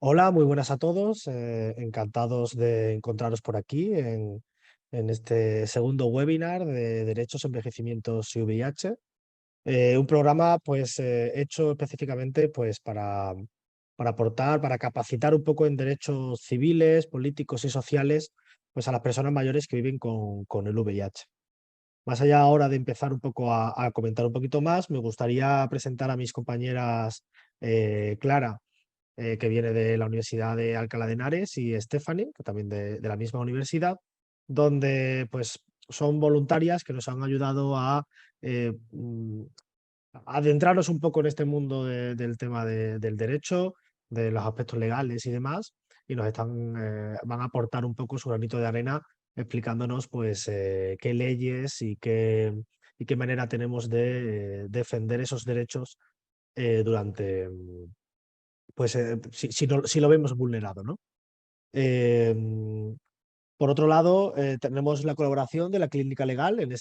Hola, muy buenas a todos. Encantados de encontraros por aquí en este segundo webinar de Derechos, Envejecimientos y VIH. Un programa pues hecho específicamente pues para aportar, para capacitar un poco en derechos civiles, políticos y sociales pues a las personas mayores que viven con el VIH. Más allá ahora de empezar un poco a comentar un poquito más, me gustaría presentar a mis compañeras Clara, que viene de la Universidad de Alcalá de Henares, y Stephanie, que también de la misma universidad, donde pues son voluntarias que nos han ayudado eh, mm, a adentrarnos un poco en este mundo del tema del derecho, de los aspectos legales y demás, y van a aportar un poco su granito de arena explicándonos pues qué leyes y qué manera tenemos de defender esos derechos durante, pues si lo vemos vulnerado, ¿no? Em, por otro lado, tenemos la colaboración de la Clínica Legal en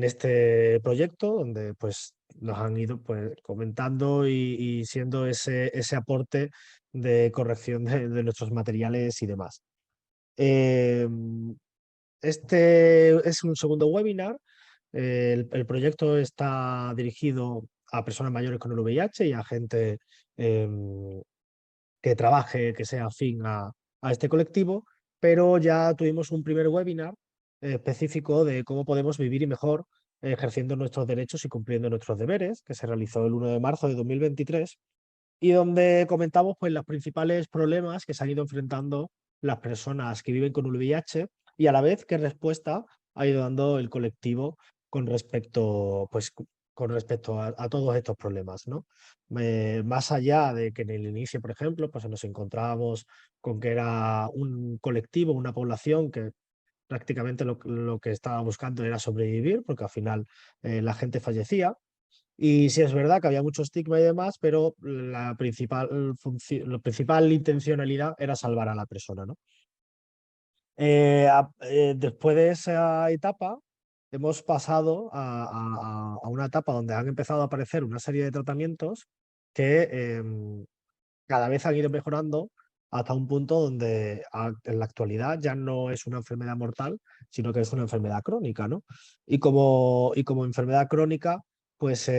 este proyecto, donde pues nos han ido pues comentando y siendo ese aporte de corrección de nuestros materiales y demás. Em, este es un segundo webinar. El proyecto está dirigido a personas mayores con el VIH y a gente em, que trabaje, que sea afín a este colectivo, pero ya tuvimos un primer webinar específico de cómo podemos vivir y mejor ejerciendo nuestros derechos y cumpliendo nuestros deberes, que se realizó el 1 de marzo de 2023, y donde comentamos pues, los principales problemas que se han ido enfrentando las personas que viven con VIH y a la vez qué respuesta ha ido dando el colectivo con respecto, pues, con respecto a todos estos problemas, ¿no? Más allá de que en el inicio, por ejemplo, pues nos encontrábamos con que era un colectivo, una población que prácticamente lo que estaba buscando era sobrevivir, porque al final la gente fallecía, y sí es verdad que había mucho estigma y demás, pero la principal intencionalidad era salvar a la persona, ¿no? Después de esa etapa, hemos pasado a una etapa donde han empezado a aparecer una serie de tratamientos que cada vez han ido mejorando hasta un punto donde en la actualidad ya no es una enfermedad mortal, sino que es una enfermedad crónica, ¿no? Y como enfermedad crónica, pues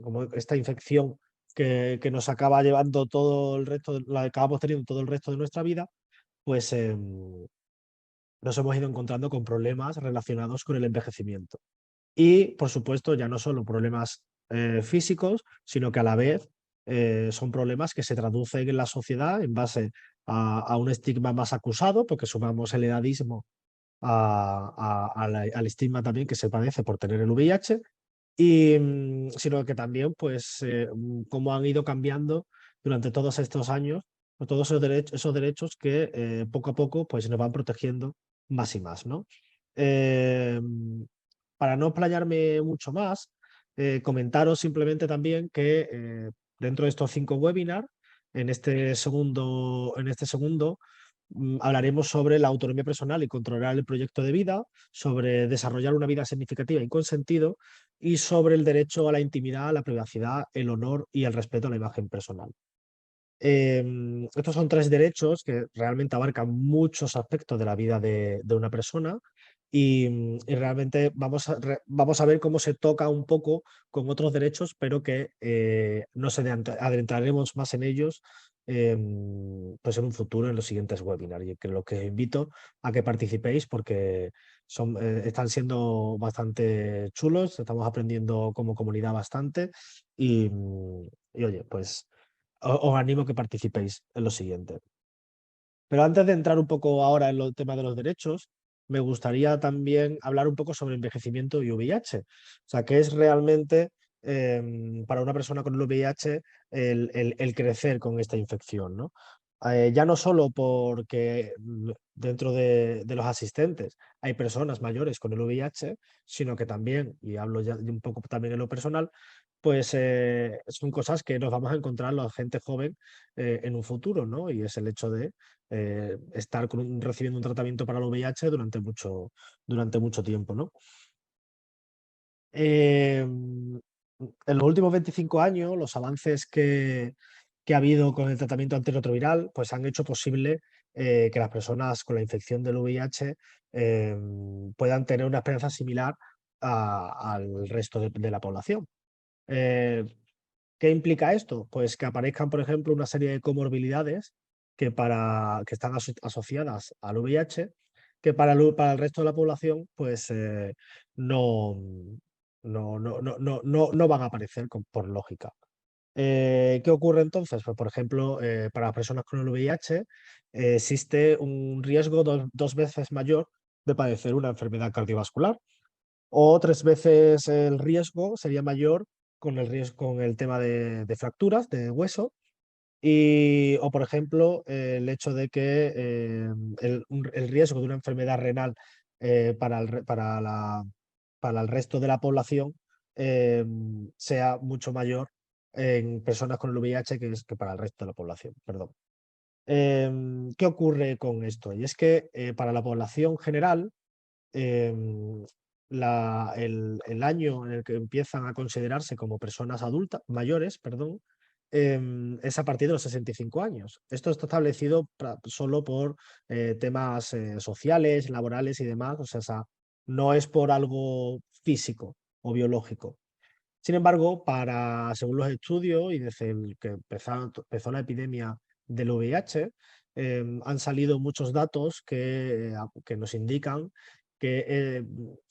como esta infección que nos acaba llevando todo el resto, la acabamos teniendo todo el resto de nuestra vida, pues nos hemos ido encontrando con problemas relacionados con el envejecimiento. Y, por supuesto, ya no solo problemas físicos, sino que a la vez son problemas que se traducen en la sociedad en base a un estigma más acusado, porque sumamos el edadismo al estigma también que se padece por tener el VIH, y, sino que también, pues, cómo han ido cambiando durante todos estos años, pues, todos esos derechos que poco a poco pues, nos van protegiendo más y más, ¿no? Em, para no explayarme mucho más, comentaros simplemente también que dentro de estos 5 webinars, en este segundo hablaremos sobre la autonomía personal y controlar el proyecto de vida, sobre desarrollar una vida significativa y con sentido, y sobre el derecho a la intimidad, a la privacidad, el honor y el respeto a la imagen personal. Estos son 3 derechos que realmente abarcan muchos aspectos de la vida de una persona y realmente vamos a ver cómo se toca un poco con otros derechos, pero que nos adentraremos más en ellos pues en un futuro, en los siguientes webinars, y que lo que invito a que participéis porque están siendo bastante chulos, estamos aprendiendo como comunidad bastante y oye, pues os animo a que participéis en lo siguiente. Pero antes de entrar un poco ahora en el tema de los derechos, me gustaría también hablar un poco sobre envejecimiento y VIH. O sea, qué es realmente para una persona con el VIH el crecer con esta infección, ¿no? Ya no solo porque dentro de los asistentes hay personas mayores con el VIH, sino que también, y hablo ya de un poco también en lo personal, pues son cosas que nos vamos a encontrar la gente joven en un futuro, ¿no? Y es el hecho de estar recibiendo un tratamiento para el VIH durante mucho tiempo, ¿no? En los últimos 25 años, los avances que ha habido con el tratamiento antirretroviral, pues han hecho posible que las personas con la infección del VIH puedan tener una esperanza similar al resto de la población. Eh, ¿Qué implica esto? Pues que aparezcan, por ejemplo, una serie de comorbilidades que están asociadas al VIH, que para el resto de la población, pues no, no van a aparecer por lógica. ¿Qué ocurre entonces? Pues, por ejemplo, para las personas con el VIH existe un riesgo dos veces mayor de padecer una enfermedad cardiovascular, o tres veces el riesgo sería mayor con el tema de fracturas de hueso, o por ejemplo, el hecho de que el riesgo de una enfermedad renal para para el resto de la población sea mucho mayor en personas con el VIH que para el resto de la población. Perdón. ¿Qué ocurre con esto? Y es que para la población general, em, el año en el que empiezan a considerarse como personas adultas, mayores, perdón, es a partir de los 65 años. Esto está establecido solo por temas sociales, laborales y demás, o sea, no es por algo físico o biológico. Sin embargo, según los estudios y desde el que empezó la epidemia del VIH, han salido muchos datos que nos indican que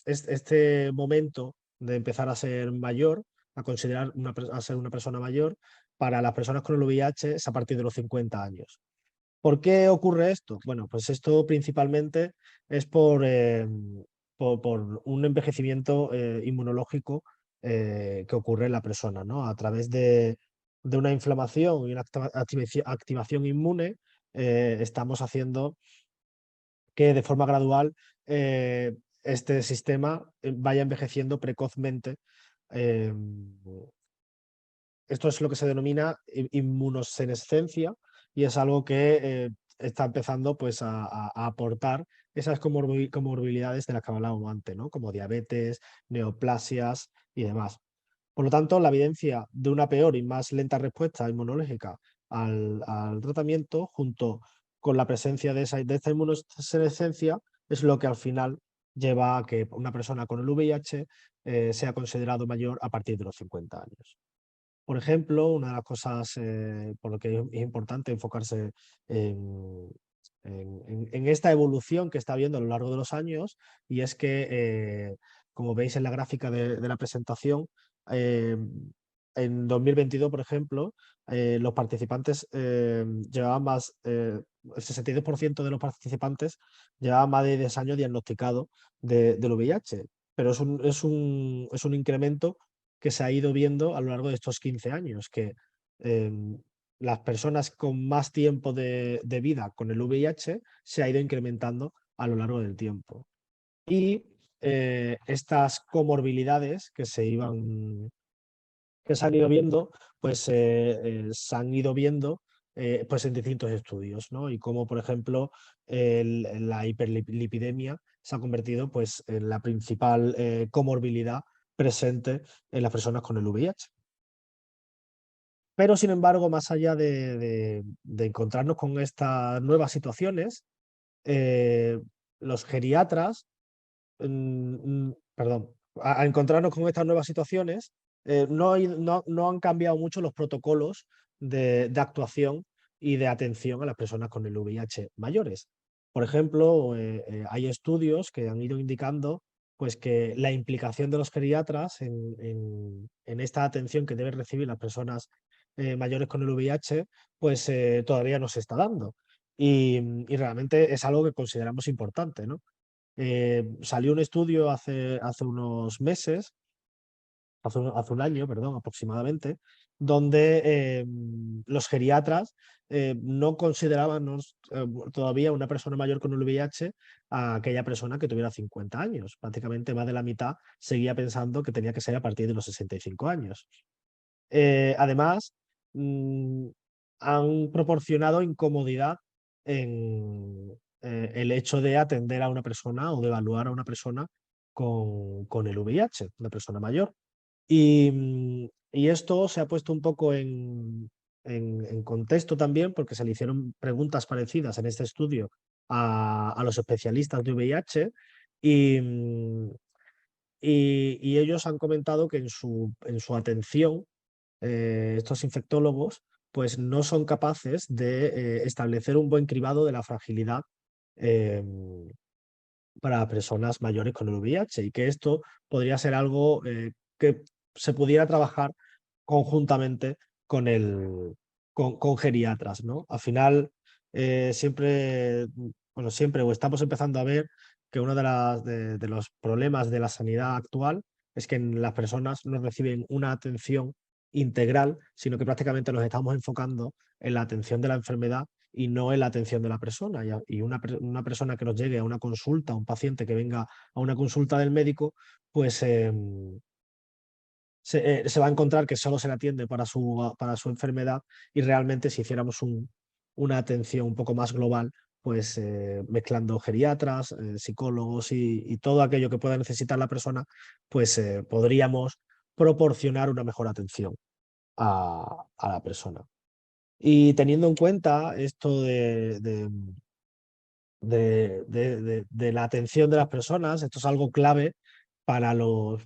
este momento de empezar a ser mayor, a considerar a ser una persona mayor, para las personas con el VIH es a partir de los 50 años. ¿Por qué ocurre esto? Bueno, pues esto principalmente es por un envejecimiento inmunológico que ocurre en la persona, ¿no? A través de una inflamación y una activación inmune, estamos haciendo que de forma gradual este sistema vaya envejeciendo precozmente. em, Esto es lo que se denomina inmunosenescencia, y es algo que está empezando pues, a aportar esas comorbilidades de las que hablábamos antes, ¿no? Como diabetes, neoplasias y demás. Por lo tanto, la evidencia de una peor y más lenta respuesta inmunológica al tratamiento, junto con la presencia de esta inmunosenescencia, es lo que al final lleva a que una persona con el VIH sea considerado mayor a partir de los 50 años. Por ejemplo, una de las cosas por lo que es importante enfocarse en, en esta evolución que está habiendo a lo largo de los años, y es que, como veis en la gráfica de la presentación, eh, en 2022, por ejemplo, los participantes llevaban el 62% de los participantes llevaban más de 10 años diagnosticados del VIH, pero es un incremento que se ha ido viendo a lo largo de estos 15 años, que em, las personas con más tiempo de vida con el VIH se ha ido incrementando a lo largo del tiempo. Y estas comorbilidades que se han ido viendo, pues se han ido viendo pues en distintos estudios, ¿no? Y como, por ejemplo, la hiperlipidemia se ha convertido pues, en la principal comorbilidad presente en las personas con el VIH. Pero, sin embargo, más allá de encontrarnos con estas nuevas situaciones, eh, los geriatras, perdón, a encontrarnos con estas nuevas situaciones, no han cambiado mucho los protocolos de actuación y de atención a las personas con el VIH mayores. Por ejemplo, hay estudios que han ido indicando pues, que la implicación de los geriatras en esta atención que deben recibir las personas mayores con el VIH, pues todavía no se está dando. Y realmente es algo que consideramos importante, ¿no? Salió un estudio hace unos meses, hace un año, perdón, aproximadamente, donde los geriatras no consideraban todavía una persona mayor con el VIH a aquella persona que tuviera 50 años. Prácticamente más de la mitad seguía pensando que tenía que ser a partir de los 65 años. Además, mm, han proporcionado incomodidad en el hecho de atender a una persona o de evaluar a una persona con el VIH, una persona mayor. Y esto se ha puesto un poco en contexto también, porque se le hicieron preguntas parecidas en este estudio a los especialistas de VIH y, y ellos han comentado que en su atención, estos infectólogos pues no son capaces de establecer un buen cribado de la fragilidad em, para personas mayores con el VIH y que esto podría ser algo que se pudiera trabajar conjuntamente con con geriatras, ¿no? Al final, siempre, bueno, siempre o estamos empezando a ver que uno de los problemas de la sanidad actual es que las personas no reciben una atención integral, sino que prácticamente nos estamos enfocando en la atención de la enfermedad y no en la atención de la persona. Y una persona que nos llegue a una consulta, un paciente que venga a una consulta del médico, pues se va a encontrar que solo se le atiende para su enfermedad y realmente si hiciéramos una atención un poco más global, pues mezclando geriatras, psicólogos y todo aquello que pueda necesitar la persona, pues podríamos proporcionar una mejor atención a la persona. Y teniendo en cuenta esto de la atención de las personas, esto es algo clave para los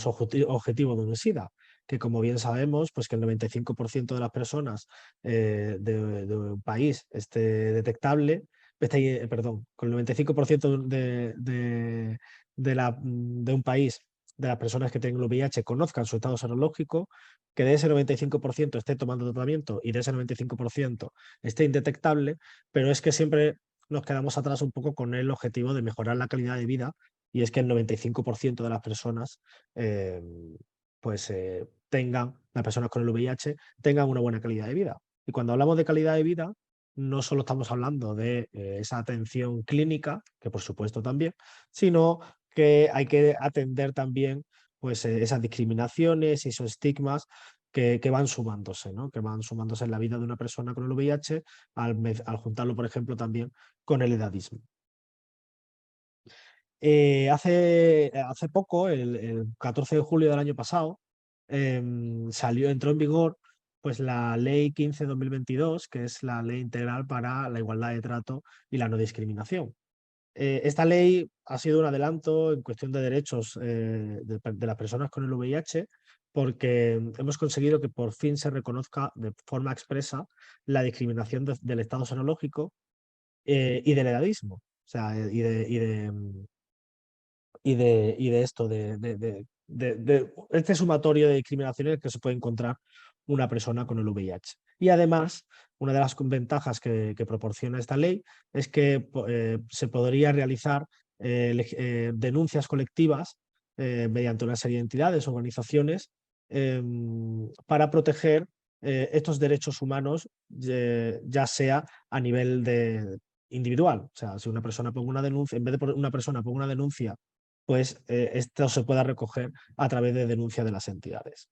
objetivos de UNESIDA, que como bien sabemos, pues que el 95% de las personas de un país esté detectable, perdón, con el 95% de un país, de las personas que tienen el VIH, conozcan su estado serológico, que de ese 95% esté tomando tratamiento y de ese 95% esté indetectable, pero es que siempre nos quedamos atrás un poco con el objetivo de mejorar la calidad de vida y es que el 95% de las personas eh, pues las personas con el VIH tengan una buena calidad de vida. Y cuando hablamos de calidad de vida, no solo estamos hablando de esa atención clínica, que por supuesto también, sino que hay que atender también pues esas discriminaciones y esos estigmas que van sumándose, ¿no? Que van sumándose en la vida de una persona con el VIH al juntarlo, por ejemplo, también con el edadismo. Hace poco, el 14 de julio del año pasado, entró en vigor pues, la Ley 15/2022, que es la Ley Integral para la Igualdad de Trato y la No Discriminación. Esta ley ha sido un adelanto en cuestión de derechos de las personas con el VIH, porque hemos conseguido que por fin se reconozca de forma expresa la discriminación del estado serológico y del edadismo. O sea, y de esto, de este sumatorio de discriminaciones que se puede encontrar una persona con el VIH. Y además, una de las ventajas que proporciona esta ley es que se podría realizar denuncias colectivas mediante una serie de entidades, organizaciones, para proteger estos derechos humanos, ya sea a nivel individual. O sea, si una persona ponga una denuncia, en vez de una persona ponga una denuncia pues esto se pueda recoger a través de denuncia de las entidades.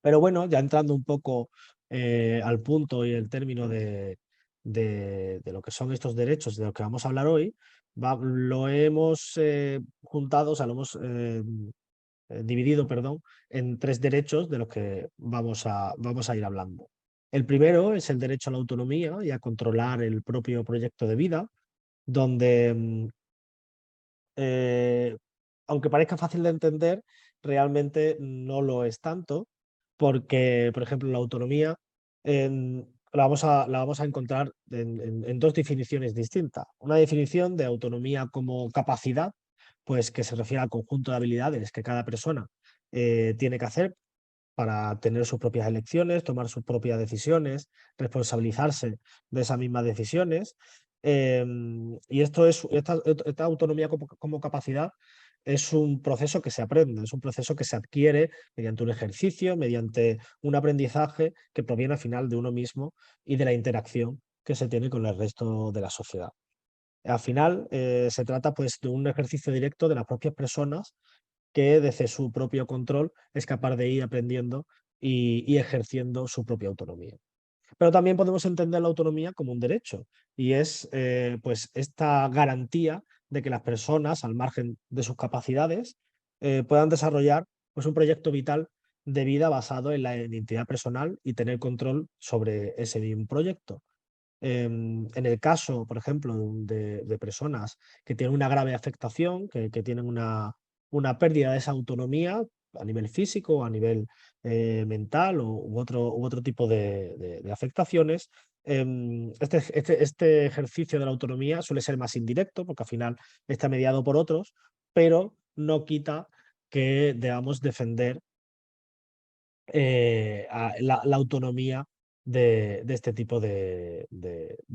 Pero bueno, ya entrando un poco al punto y el término de lo que son estos derechos de los que vamos a hablar hoy, lo hemos juntado, o sea, lo hemos dividido, perdón, en tres derechos de los que vamos a ir hablando. El primero es el derecho a la autonomía y a controlar el propio proyecto de vida, donde eh, aunque parezca fácil de entender, realmente no lo es tanto, porque, por ejemplo, la autonomía la vamos a encontrar en dos definiciones distintas. Una definición de autonomía como capacidad, pues que se refiere al conjunto de habilidades que cada persona tiene que hacer para tener sus propias elecciones, tomar sus propias decisiones, responsabilizarse de esas mismas decisiones. Y esta autonomía como capacidad es un proceso que se aprende, es un proceso que se adquiere mediante un ejercicio, mediante un aprendizaje que proviene al final de uno mismo y de la interacción que se tiene con el resto de la sociedad. Al final se trata pues de un ejercicio directo de las propias personas que desde su propio control es capaz de ir aprendiendo y ejerciendo su propia autonomía. Pero también podemos entender la autonomía como un derecho y es pues esta garantía de que las personas, al margen de sus capacidades, puedan desarrollar pues, un proyecto vital de vida basado en la identidad personal y tener control sobre ese mismo proyecto. En el caso, por ejemplo, de personas que tienen una grave afectación, que tienen una pérdida de esa autonomía a nivel físico o a nivel mental u otro tipo de afectaciones, este ejercicio de la autonomía suele ser más indirecto porque al final está mediado por otros, pero no quita que debamos defender la autonomía de este tipo de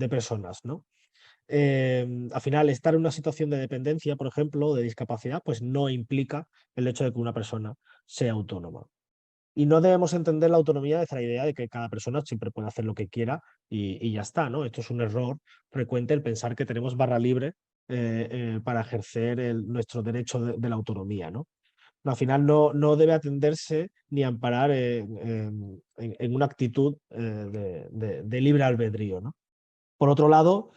personas, ¿no? Al final, estar en una situación de dependencia, por ejemplo, o de discapacidad, pues no implica el hecho de que una persona sea autónoma. Y no debemos entender la autonomía desde la idea de que cada persona siempre puede hacer lo que quiera y ya está, ¿no? Esto es un error frecuente el pensar que tenemos barra libre para ejercer nuestro derecho de la autonomía, ¿no? No, al final no debe atenderse ni amparar en una actitud de libre albedrío, ¿no? Por otro lado,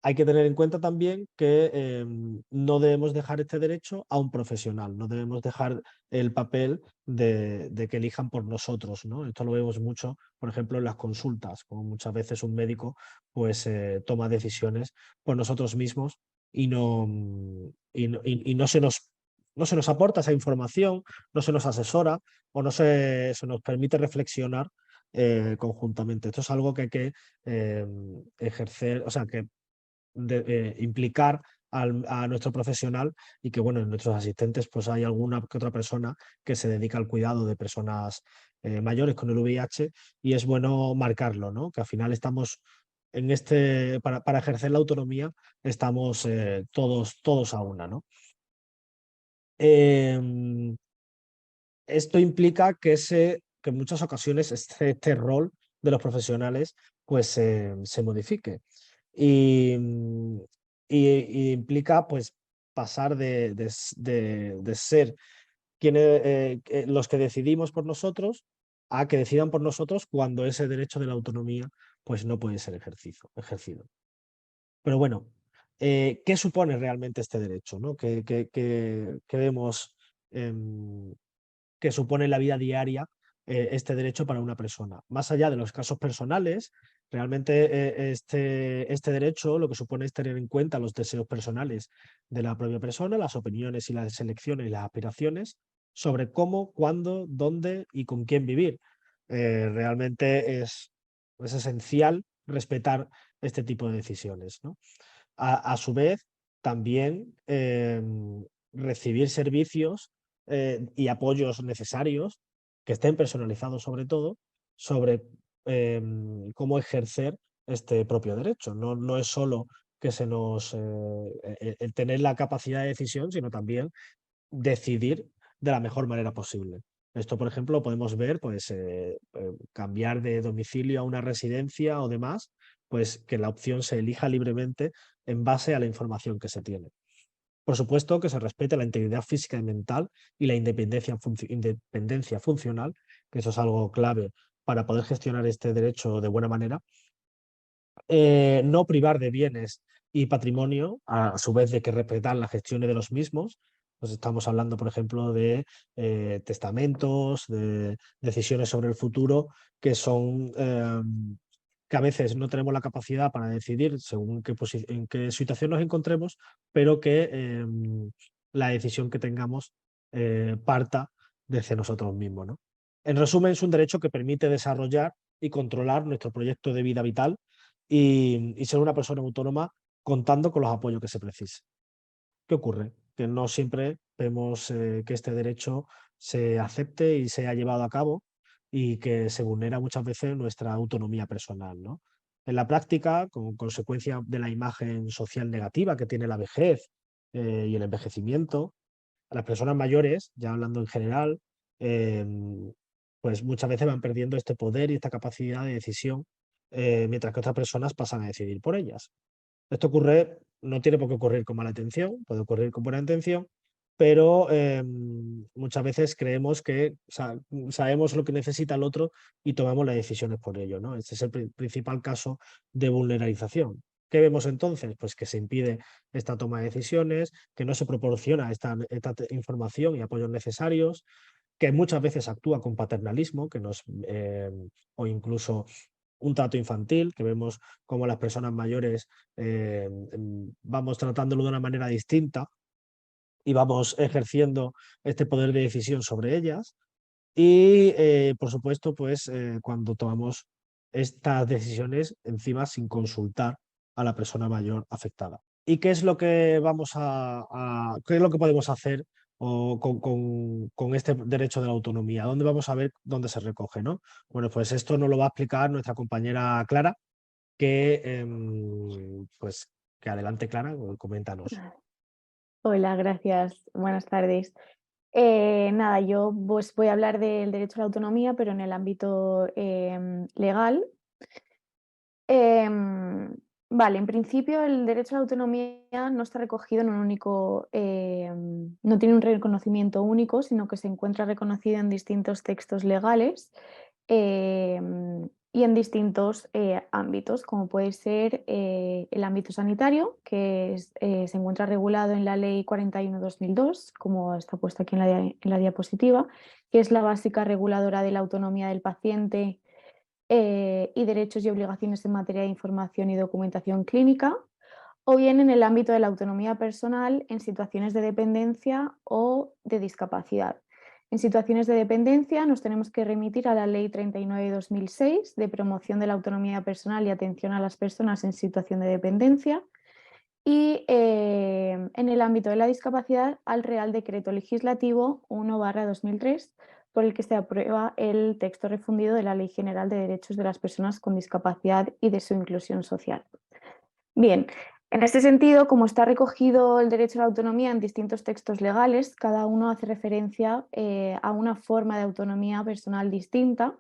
hay que tener en cuenta también que no debemos dejar este derecho a un profesional, no debemos dejar el papel de que elijan por nosotros, ¿no? Esto lo vemos mucho, por ejemplo, en las consultas, como muchas veces un médico pues toma decisiones por nosotros mismos y y no se nos aporta esa información, no se nos asesora o no se nos permite reflexionar conjuntamente. Esto es algo que hay que ejercer, o sea, que implicar a nuestro profesional y que, bueno, en nuestros asistentes pues hay alguna que otra persona que se dedica al cuidado de personas mayores con el VIH y es bueno marcarlo, ¿no? Que al final estamos en para ejercer la autonomía estamos todos a una, ¿no? Em, Esto implica que en muchas ocasiones este rol de los profesionales pues se modifique. Y, y implica pues pasar de ser los que decidimos por nosotros a que decidan por nosotros cuando ese derecho de la autonomía pues no puede ser ejercido. Pero bueno, ¿qué supone realmente este derecho, ¿no? ¿Qué vemos que supone en la vida diaria este derecho para una persona? Más allá de los casos personales, realmente este derecho lo que supone es tener en cuenta los deseos personales de la propia persona, las opiniones y las elecciones y las aspiraciones sobre cómo, cuándo, dónde y con quién vivir. Realmente es esencial respetar este tipo de decisiones, ¿no? A su vez, también recibir servicios y apoyos necesarios que estén personalizados sobre todo sobre cómo ejercer este propio derecho. No es solo que se nos el tener la capacidad de decisión, sino también decidir de la mejor manera posible. Esto, por ejemplo, lo podemos ver, pues, cambiar de domicilio a una residencia o demás, pues que la opción se elija libremente en base a la información que se tiene. Por supuesto que se respete la integridad física y mental y la independencia funcional, que eso es algo clave para poder gestionar este derecho de buena manera. No privar de bienes y patrimonio, a su vez de que respetar la gestión de los mismos. Pues estamos hablando, por ejemplo, de testamentos, de decisiones sobre el futuro, que son que a veces no tenemos la capacidad para decidir según en qué situación nos encontremos, pero que la decisión que tengamos parta desde nosotros mismos, ¿no? En resumen, es un derecho que permite desarrollar y controlar nuestro proyecto de vida vital y ser una persona autónoma contando con los apoyos que se precise. ¿Qué ocurre? Que no siempre vemos que este derecho se acepte y sea llevado a cabo y que se vulnera muchas veces nuestra autonomía personal, ¿no? En la práctica, como consecuencia de la imagen social negativa que tiene la vejez y el envejecimiento, a las personas mayores, ya hablando en general, pues muchas veces van perdiendo este poder y esta capacidad de decisión, mientras que otras personas pasan a decidir por ellas. Esto ocurre, no tiene por qué ocurrir con mala intención, puede ocurrir con buena intención, pero muchas veces creemos que sabemos lo que necesita el otro y tomamos las decisiones por ello, ¿no? Este es el principal caso de vulnerarización. ¿Qué vemos entonces? Pues que se impide esta toma de decisiones, que no se proporciona esta información y apoyos necesarios, que muchas veces actúa con paternalismo, o incluso un trato infantil, que vemos como las personas mayores vamos tratándolo de una manera distinta y vamos ejerciendo este poder de decisión sobre ellas. Y, por supuesto, pues cuando tomamos estas decisiones encima sin consultar a la persona mayor afectada. ¿Y qué es lo que qué es lo que podemos hacer con este derecho de la autonomía? ¿Dónde vamos a ver dónde se recoge, no? Bueno, pues esto nos lo va a explicar nuestra compañera Clara, pues que adelante, Clara, coméntanos. Hola, gracias. Buenas tardes. Nada, yo pues voy a hablar del derecho a la autonomía, pero en el ámbito legal. Vale, en principio el derecho a la autonomía no está recogido en un único, no tiene un reconocimiento único, sino que se encuentra reconocido en distintos textos legales y en distintos ámbitos, como puede ser el ámbito sanitario, se encuentra regulado en la Ley 41/2002, como está puesto aquí en la diapositiva, que es la básica reguladora de la autonomía del paciente y derechos y obligaciones en materia de información y documentación clínica, o bien en el ámbito de la autonomía personal en situaciones de dependencia o de discapacidad. En situaciones de dependencia nos tenemos que remitir a la Ley 39/2006 de promoción de la autonomía personal y atención a las personas en situación de dependencia, y en el ámbito de la discapacidad al Real Decreto Legislativo 1/2003, por el que se aprueba el texto refundido de la Ley General de Derechos de las Personas con Discapacidad y de su inclusión social. Bien, en este sentido, como está recogido el derecho a la autonomía en distintos textos legales, cada uno hace referencia a una forma de autonomía personal distinta,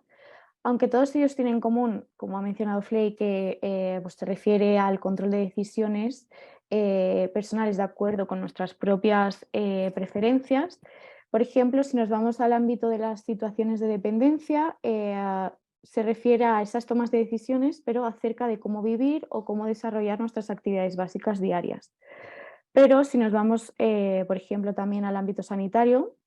aunque todos ellos tienen en común, como ha mencionado Fley, que pues se refiere al control de decisiones personales de acuerdo con nuestras propias preferencias. Por ejemplo, si nos vamos al ámbito de las situaciones de dependencia, se refiere a esas tomas de decisiones, pero acerca de cómo vivir o cómo desarrollar nuestras actividades básicas diarias. Pero si nos vamos, por ejemplo, también al ámbito sanitario,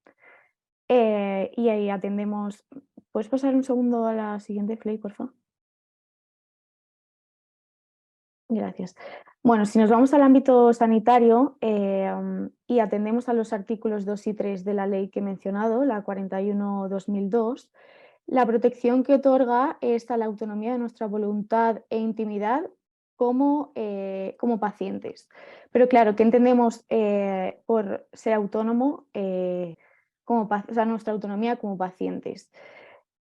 y ahí atendemos. ¿Puedes pasar un segundo a la siguiente, Flay, por favor? Gracias. Bueno, si nos vamos al ámbito sanitario y atendemos a los artículos 2 y 3 de la ley que he mencionado, la 41/2002, la protección que otorga es a la autonomía de nuestra voluntad e intimidad como pacientes. Pero claro, ¿qué entendemos por ser autónomo, o sea, nuestra autonomía como pacientes?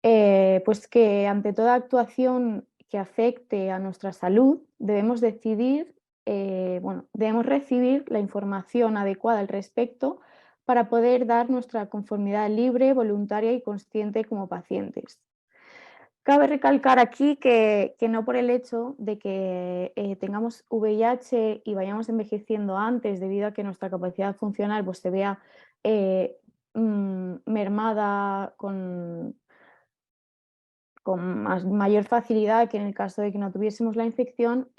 Pues que ante toda actuación que afecte a nuestra salud, debemos decidir, debemos recibir la información adecuada al respecto para poder dar nuestra conformidad libre, voluntaria y consciente como pacientes. Cabe recalcar aquí que no por el hecho de que tengamos VIH y vayamos envejeciendo antes debido a que nuestra capacidad funcional pues, se vea mermada con mayor facilidad que en el caso de que no tuviésemos la infección,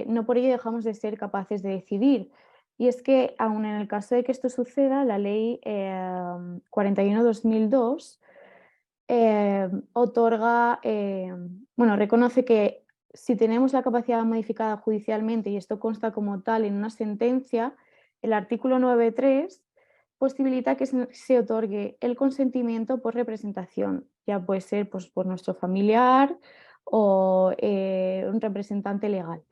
no por ello dejamos de ser capaces de decidir. Y es que, aun en el caso de que esto suceda, la ley 41/2002 otorga, reconoce que si tenemos la capacidad modificada judicialmente, y esto consta como tal en una sentencia, el artículo 9.3 posibilita que se otorgue el consentimiento por representación, ya puede ser pues, por nuestro familiar o un representante legal.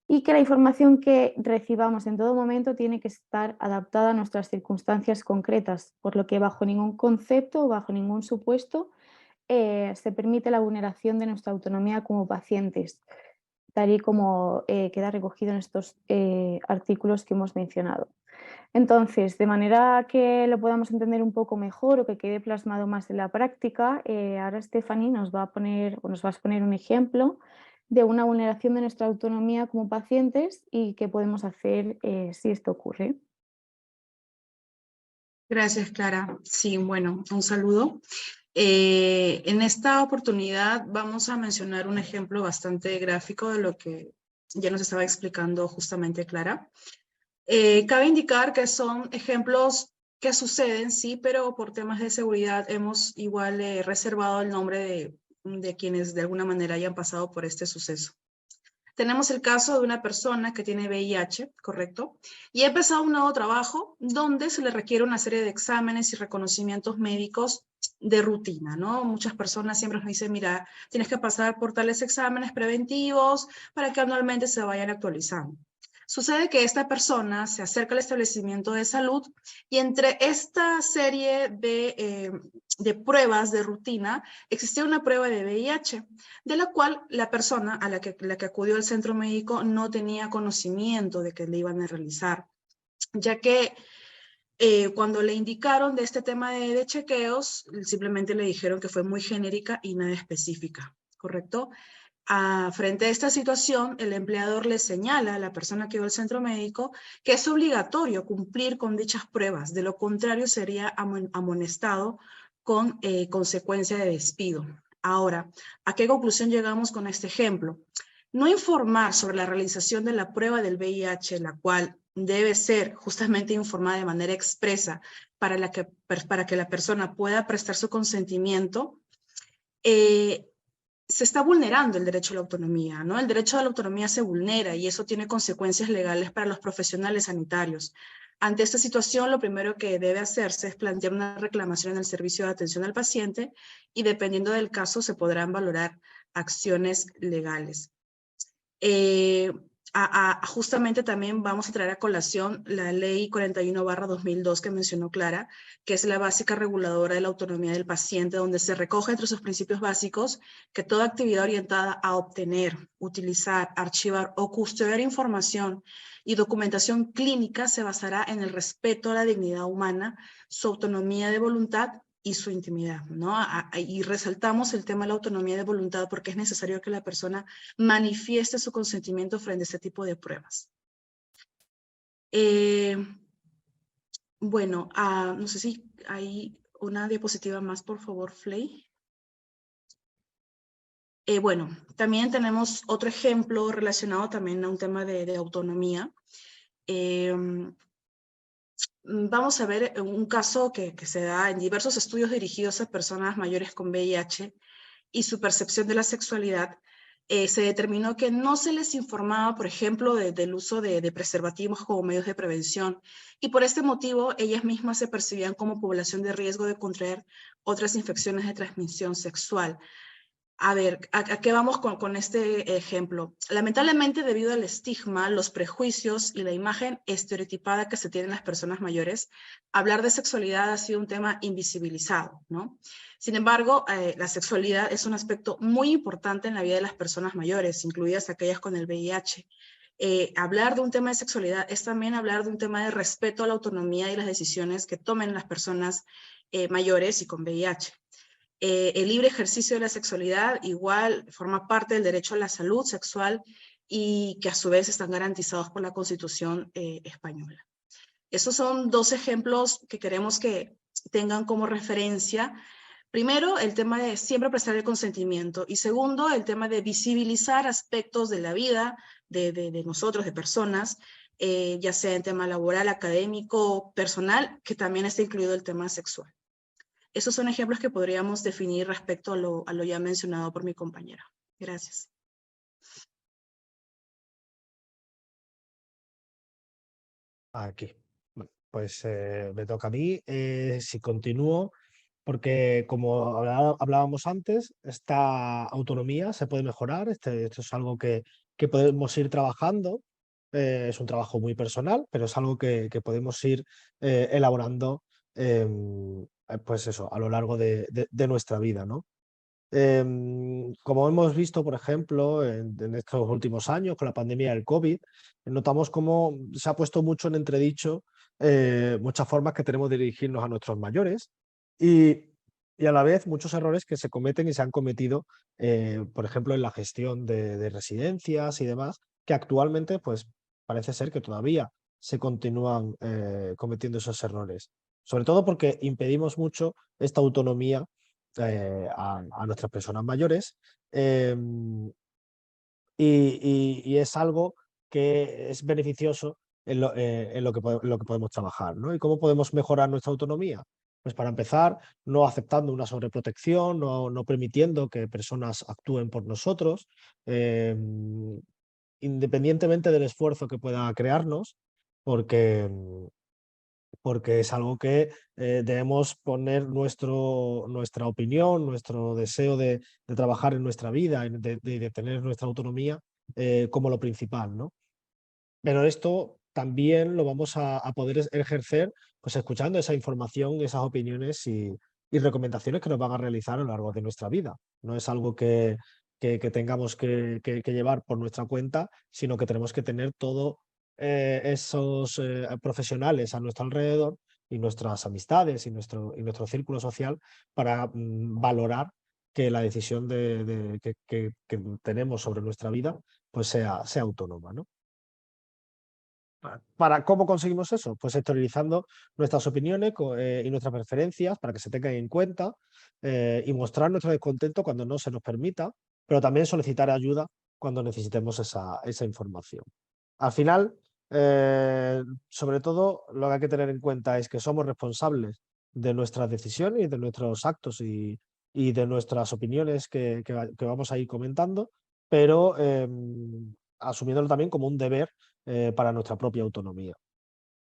Y que la información que recibamos en todo momento tiene que estar adaptada a nuestras circunstancias concretas, por lo que bajo ningún concepto o bajo ningún supuesto se permite la vulneración de nuestra autonomía como pacientes, tal y como queda recogido en estos artículos que hemos mencionado. Entonces, de manera que lo podamos entender un poco mejor o que quede plasmado más en la práctica, ahora Stephanie nos va a exponer un ejemplo de una vulneración de nuestra autonomía como pacientes y qué podemos hacer si esto ocurre. Gracias, Clara. Sí, bueno, un saludo. En esta oportunidad vamos a mencionar un ejemplo bastante gráfico de lo que ya nos estaba explicando justamente Clara. Cabe indicar que son ejemplos que suceden, sí, pero por temas de seguridad hemos igual reservado el nombre de quienes de alguna manera hayan pasado por este suceso. Tenemos el caso de una persona que tiene VIH, ¿correcto? Y ha empezado un nuevo trabajo donde se le requiere una serie de exámenes y reconocimientos médicos de rutina, ¿no? Muchas personas siempre nos dicen, mira, tienes que pasar por tales exámenes preventivos para que anualmente se vayan actualizando. Sucede que esta persona se acerca al establecimiento de salud y entre esta serie de pruebas de rutina existía una prueba de VIH, de la cual la persona a la que acudió al centro médico no tenía conocimiento de que le iban a realizar, ya que cuando le indicaron de este tema de chequeos, simplemente le dijeron que fue muy genérica y nada específica, ¿correcto? Frente a esta situación, el empleador le señala a la persona que va al centro médico que es obligatorio cumplir con dichas pruebas, de lo contrario sería amonestado con consecuencia de despido. Ahora, ¿a qué conclusión llegamos con este ejemplo? No informar sobre la realización de la prueba del VIH, la cual debe ser justamente informada de manera expresa para que la persona pueda prestar su consentimiento, se está vulnerando el derecho a la autonomía, ¿no? El derecho a la autonomía se vulnera y eso tiene consecuencias legales para los profesionales sanitarios. Ante esta situación, lo primero que debe hacerse es plantear una reclamación en el servicio de atención al paciente y dependiendo del caso se podrán valorar acciones legales. Justamente también vamos a traer a colación la ley 41/2002 que mencionó Clara, que es la básica reguladora de la autonomía del paciente, donde se recoge entre sus principios básicos que toda actividad orientada a obtener, utilizar, archivar o custodiar información y documentación clínica se basará en el respeto a la dignidad humana, su autonomía de voluntad y su intimidad, ¿no? Y resaltamos el tema de la autonomía de voluntad porque es necesario que la persona manifieste su consentimiento frente a este tipo de pruebas. Bueno, no sé si hay una diapositiva más, por favor, Flay. Bueno, también tenemos otro ejemplo relacionado también a un tema de autonomía. Vamos a ver un caso que se da en diversos estudios dirigidos a personas mayores con VIH y su percepción de la sexualidad. Se determinó que no se les informaba, por ejemplo, del uso de preservativos como medios de prevención y por este motivo ellas mismas se percibían como población de riesgo de contraer otras infecciones de transmisión sexual. A ver, ¿a qué vamos con este ejemplo? Lamentablemente, debido al estigma, los prejuicios y la imagen estereotipada que se tienen las personas mayores, hablar de sexualidad ha sido un tema invisibilizado, ¿no? Sin embargo, la sexualidad es un aspecto muy importante en la vida de las personas mayores, incluidas aquellas con el VIH. Hablar de un tema de sexualidad es también hablar de un tema de respeto a la autonomía y las decisiones que tomen las personas mayores y con VIH. El libre ejercicio de la sexualidad igual forma parte del derecho a la salud sexual y que a su vez están garantizados por la Constitución española. Esos son dos ejemplos que queremos que tengan como referencia. Primero, el tema de siempre prestar el consentimiento y segundo, el tema de visibilizar aspectos de la vida de nosotros, de personas, ya sea en tema laboral, académico, personal, que también está incluido el tema sexual. Esos son ejemplos que podríamos definir respecto a lo ya mencionado por mi compañera. Gracias. Aquí. Bueno, pues me toca a mí. Si continúo, porque como hablábamos antes, esta autonomía se puede mejorar. Esto es algo que podemos ir trabajando. Es un trabajo muy personal, pero es algo que podemos ir elaborando, pues eso, a lo largo de nuestra vida, ¿no? Como hemos visto, por ejemplo, en estos últimos años con la pandemia del COVID, notamos cómo se ha puesto mucho en entredicho muchas formas que tenemos de dirigirnos a nuestros mayores y, y a la vez muchos errores que se cometen y se han cometido, por ejemplo, en la gestión de residencias y demás, que actualmente pues parece ser que todavía se continúan cometiendo esos errores. Sobre todo porque impedimos mucho esta autonomía a nuestras personas mayores. Y es algo que es beneficioso en lo que podemos trabajar, ¿no? ¿Y cómo podemos mejorar nuestra autonomía? Pues para empezar, no aceptando una sobreprotección, no permitiendo que personas actúen por nosotros, independientemente del esfuerzo que pueda crearnos, porque, porque es algo que debemos poner nuestra opinión, nuestro deseo de trabajar en nuestra vida, de tener nuestra autonomía como lo principal, ¿no? Pero esto también lo vamos a poder ejercer pues escuchando esa información, esas opiniones y recomendaciones que nos van a realizar a lo largo de nuestra vida. No es algo que tengamos que llevar por nuestra cuenta, sino que tenemos que tener todos esos profesionales a nuestro alrededor y nuestras amistades y nuestro círculo social para valorar que la decisión que tenemos sobre nuestra vida pues sea autónoma, ¿no? ¿Cómo conseguimos eso? Pues exteriorizando nuestras opiniones y nuestras preferencias para que se tengan en cuenta y mostrar nuestro descontento cuando no se nos permita, pero también solicitar ayuda cuando necesitemos esa información. Al final, sobre todo, lo que hay que tener en cuenta es que somos responsables de nuestras decisiones y de nuestros actos y de nuestras opiniones que vamos a ir comentando, pero asumiéndolo también como un deber para nuestra propia autonomía.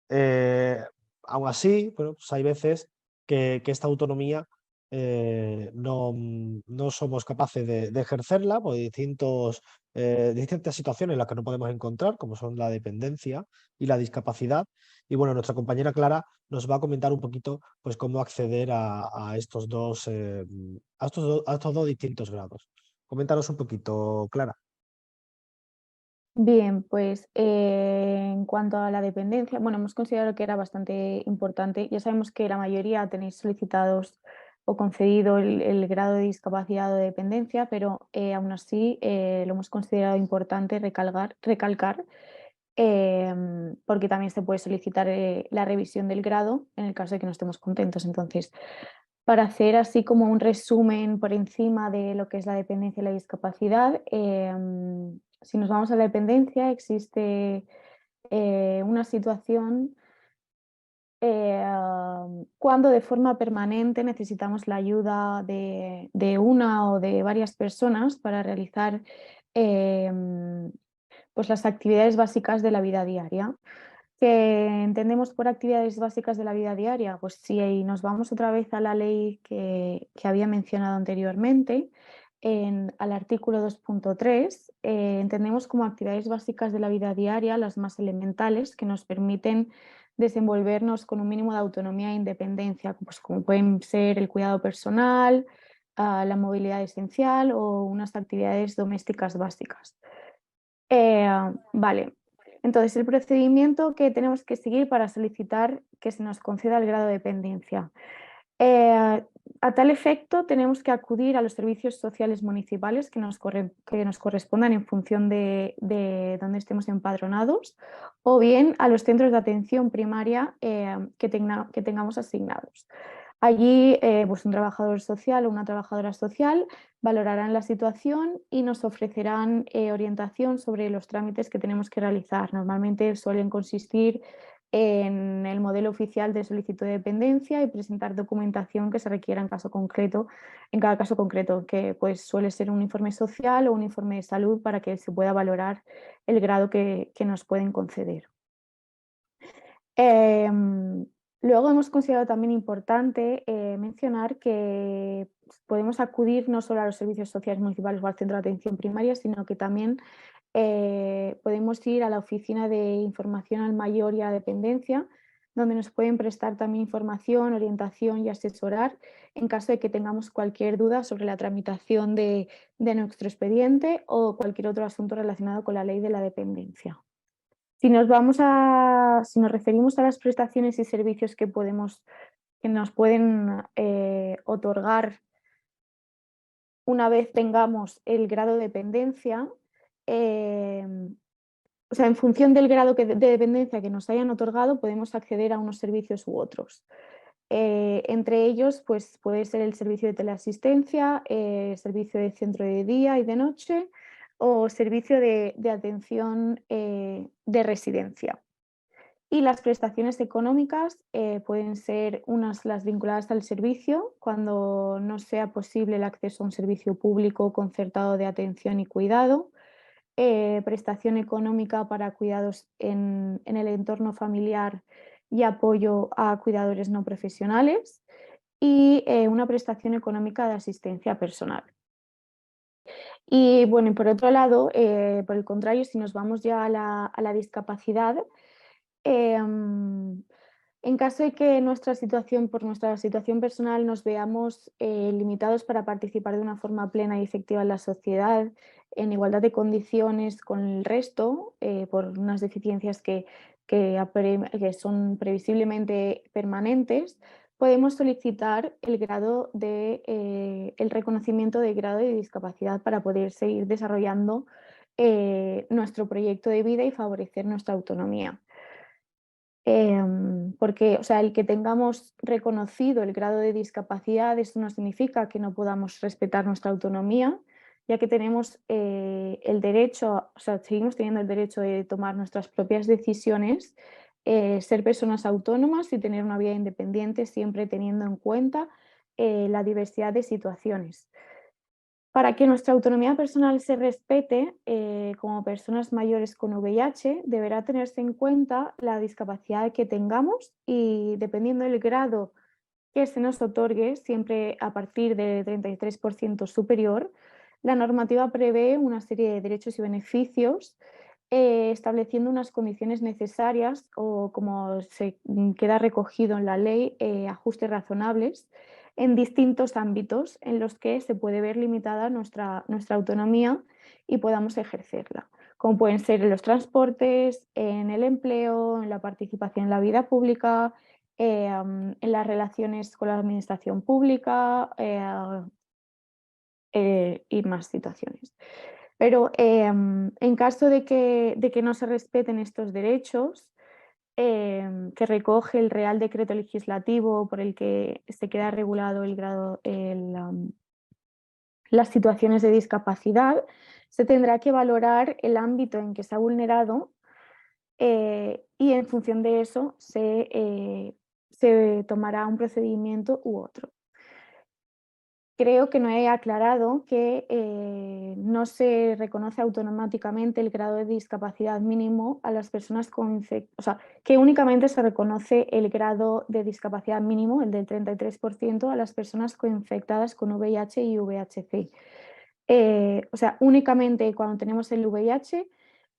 Eh, Aún así, bueno, pues hay veces que esta autonomía no somos capaces de ejercerla por distintas situaciones en las que no podemos encontrar, como son la dependencia y la discapacidad. Y bueno, nuestra compañera Clara nos va a comentar un poquito pues, cómo acceder a estos dos distintos grados. Coméntanos un poquito, Clara. Bien, pues en cuanto a la dependencia, bueno, hemos considerado que era bastante importante. Ya sabemos que la mayoría tenéis solicitados o concedido el grado de discapacidad o de dependencia, pero aún así lo hemos considerado importante recalcar, porque también se puede solicitar la revisión del grado en el caso de que no estemos contentos. Entonces, para hacer así como un resumen por encima de lo que es la dependencia y la discapacidad, si nos vamos a la dependencia, existe una situación cuando de forma permanente necesitamos la ayuda de una o de varias personas para realizar pues las actividades básicas de la vida diaria. ¿Qué entendemos por actividades básicas de la vida diaria? Pues si nos vamos otra vez a la ley que había mencionado anteriormente, al artículo 2.3, entendemos como actividades básicas de la vida diaria las más elementales que nos permiten desenvolvernos con un mínimo de autonomía e independencia, pues como pueden ser el cuidado personal, la movilidad esencial o unas actividades domésticas básicas. Vale, entonces el procedimiento que tenemos que seguir para solicitar que se nos conceda el grado de dependencia. A tal efecto, tenemos que acudir a los servicios sociales municipales que nos correspondan en función de dónde estemos empadronados, o bien a los centros de atención primaria que tengamos asignados. Allí, pues un trabajador social o una trabajadora social valorarán la situación y nos ofrecerán orientación sobre los trámites que tenemos que realizar. Normalmente suelen consistir en el modelo oficial de solicitud de dependencia y presentar documentación que se requiera en cada caso concreto, que pues suele ser un informe social o un informe de salud para que se pueda valorar el grado que nos pueden conceder. Luego hemos considerado también importante mencionar que podemos acudir no solo a los servicios sociales municipales o al centro de atención primaria, sino que también podemos ir a la oficina de información al mayor y a la dependencia, donde nos pueden prestar también información, orientación y asesorar en caso de que tengamos cualquier duda sobre la tramitación de nuestro expediente o cualquier otro asunto relacionado con la ley de la dependencia. Si nos referimos a las prestaciones y servicios que nos pueden otorgar una vez tengamos el grado de dependencia, o sea, en función del grado de dependencia que nos hayan otorgado, podemos acceder a unos servicios u otros. Entre ellos, pues puede ser el servicio de teleasistencia, servicio de centro de día y de noche o servicio de atención de residencia. Y las prestaciones económicas pueden ser unas las vinculadas al servicio, cuando no sea posible el acceso a un servicio público concertado de atención y cuidado, prestación económica para cuidados en el entorno familiar y apoyo a cuidadores no profesionales y una prestación económica de asistencia personal. Y bueno, y por otro lado, por el contrario, si nos vamos ya a la discapacidad, em, en caso de que por nuestra situación personal nos veamos limitados para participar de una forma plena y efectiva en la sociedad, en igualdad de condiciones con el resto, por unas deficiencias que son previsiblemente permanentes, podemos solicitar el reconocimiento de grado de discapacidad para poder seguir desarrollando nuestro proyecto de vida y favorecer nuestra autonomía. Porque, o sea, el que tengamos reconocido el grado de discapacidad, esto no significa que no podamos respetar nuestra autonomía, ya que tenemos el derecho, o sea, seguimos teniendo el derecho de tomar nuestras propias decisiones, ser personas autónomas y tener una vida independiente, siempre teniendo en cuenta la diversidad de situaciones. Para que nuestra autonomía personal se respete, como personas mayores con VIH, deberá tenerse en cuenta la discapacidad que tengamos y, dependiendo del grado que se nos otorgue, siempre a partir del 33% superior, la normativa prevé una serie de derechos y beneficios, estableciendo unas condiciones necesarias o, como queda recogido en la ley, ajustes razonables en distintos ámbitos en los que se puede ver limitada nuestra autonomía y podamos ejercerla, como pueden ser en los transportes, en el empleo, en la participación en la vida pública, en las relaciones con la administración pública y más situaciones. Pero en caso de que no se respeten estos derechos, que recoge el Real Decreto Legislativo por el que se queda regulado las situaciones de discapacidad, se tendrá que valorar el ámbito en que se ha vulnerado y en función de eso se tomará un procedimiento u otro. Creo que no he aclarado que no se reconoce automáticamente el grado de discapacidad mínimo a las personas o sea, que únicamente se reconoce el grado de discapacidad mínimo, el del 33%, a las personas coinfectadas con VIH y VHC. O sea, únicamente cuando tenemos el VIH,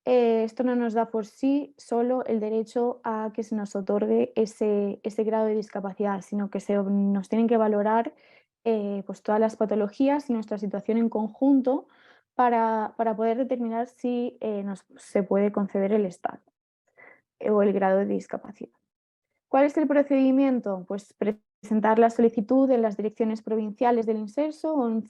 esto no nos da por sí solo el derecho a que se nos otorgue ese grado de discapacidad, sino que nos tienen que valorar pues todas las patologías y nuestra situación en conjunto para poder determinar si se puede conceder el estado o el grado de discapacidad. ¿Cuál es el procedimiento? Pues presentar la solicitud en las direcciones provinciales del Inserso o en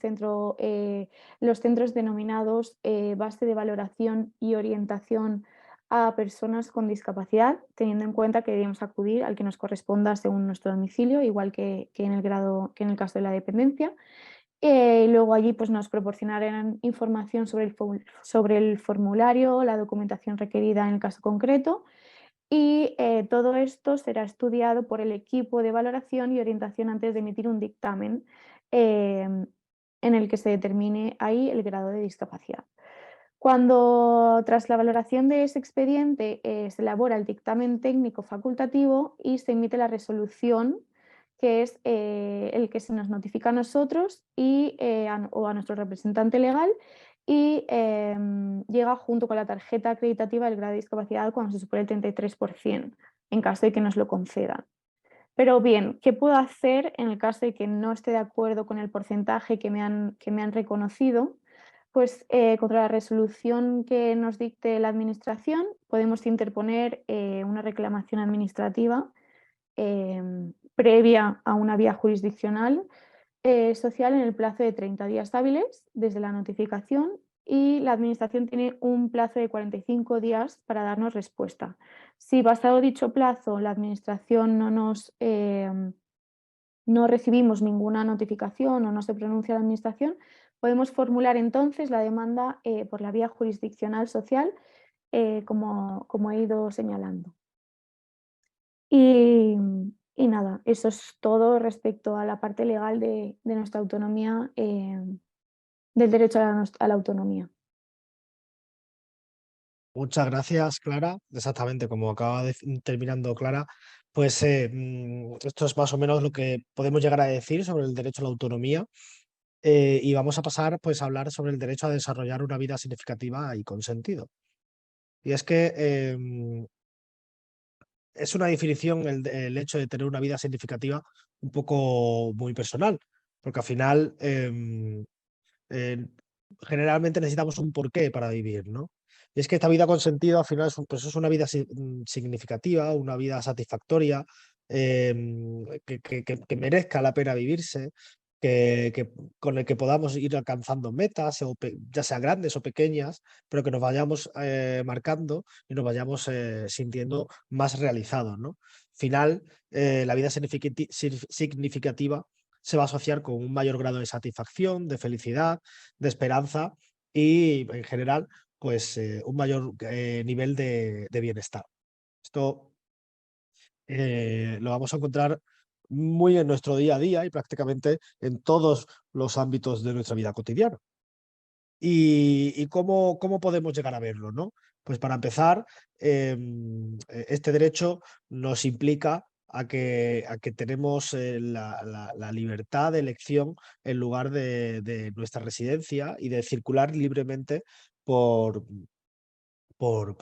los centros denominados base de valoración y orientación a personas con discapacidad, teniendo en cuenta que debemos acudir al que nos corresponda según nuestro domicilio, igual que en el caso de la dependencia. Luego allí pues, nos proporcionarán información sobre el formulario, la documentación requerida en el caso concreto, y todo esto será estudiado por el equipo de valoración y orientación antes de emitir un dictamen en el que se determine ahí el grado de discapacidad. Cuando, tras la valoración de ese expediente, se elabora el dictamen técnico facultativo y se emite la resolución, que es el que se nos notifica a nosotros o a nuestro representante legal, y llega junto con la tarjeta acreditativa del grado de discapacidad cuando se supere el 33%, en caso de que nos lo concedan. Pero bien, ¿qué puedo hacer en el caso de que no esté de acuerdo con el porcentaje que me han reconocido? Pues contra la resolución que nos dicte la Administración podemos interponer una reclamación administrativa previa a una vía jurisdiccional social en el plazo de 30 días hábiles desde la notificación, y la Administración tiene un plazo de 45 días para darnos respuesta. Si pasado dicho plazo la Administración no recibimos ninguna notificación o no se pronuncia la Administración, podemos formular entonces la demanda por la vía jurisdiccional social, como he ido señalando. Y, y nada, eso es todo respecto a la parte legal de nuestra autonomía, del derecho a la autonomía. Muchas gracias, Clara. Exactamente como acaba terminando Clara, pues esto es más o menos lo que podemos llegar a decir sobre el derecho a la autonomía. Y vamos a pasar pues a hablar sobre el derecho a desarrollar una vida significativa y con sentido. Y es que es una definición el hecho de tener una vida significativa un poco muy personal, porque al final eh, generalmente necesitamos un porqué para vivir, ¿no? Y es que esta vida con sentido al final pues es una vida significativa, una vida satisfactoria, que merezca la pena vivirse, con el que podamos ir alcanzando metas, ya sea grandes o pequeñas, pero que nos vayamos marcando y nos vayamos sintiendo más realizados, ¿no? Al final, la vida significativa se va a asociar con un mayor grado de satisfacción, de felicidad, de esperanza y, en general, pues un mayor nivel de bienestar. Esto lo vamos a encontrar muy en nuestro día a día y prácticamente en todos los ámbitos de nuestra vida cotidiana. ¿Y cómo podemos llegar a verlo, no? Pues para empezar, este derecho nos implica a que tenemos la libertad de elección en lugar de nuestra residencia y de circular libremente por, por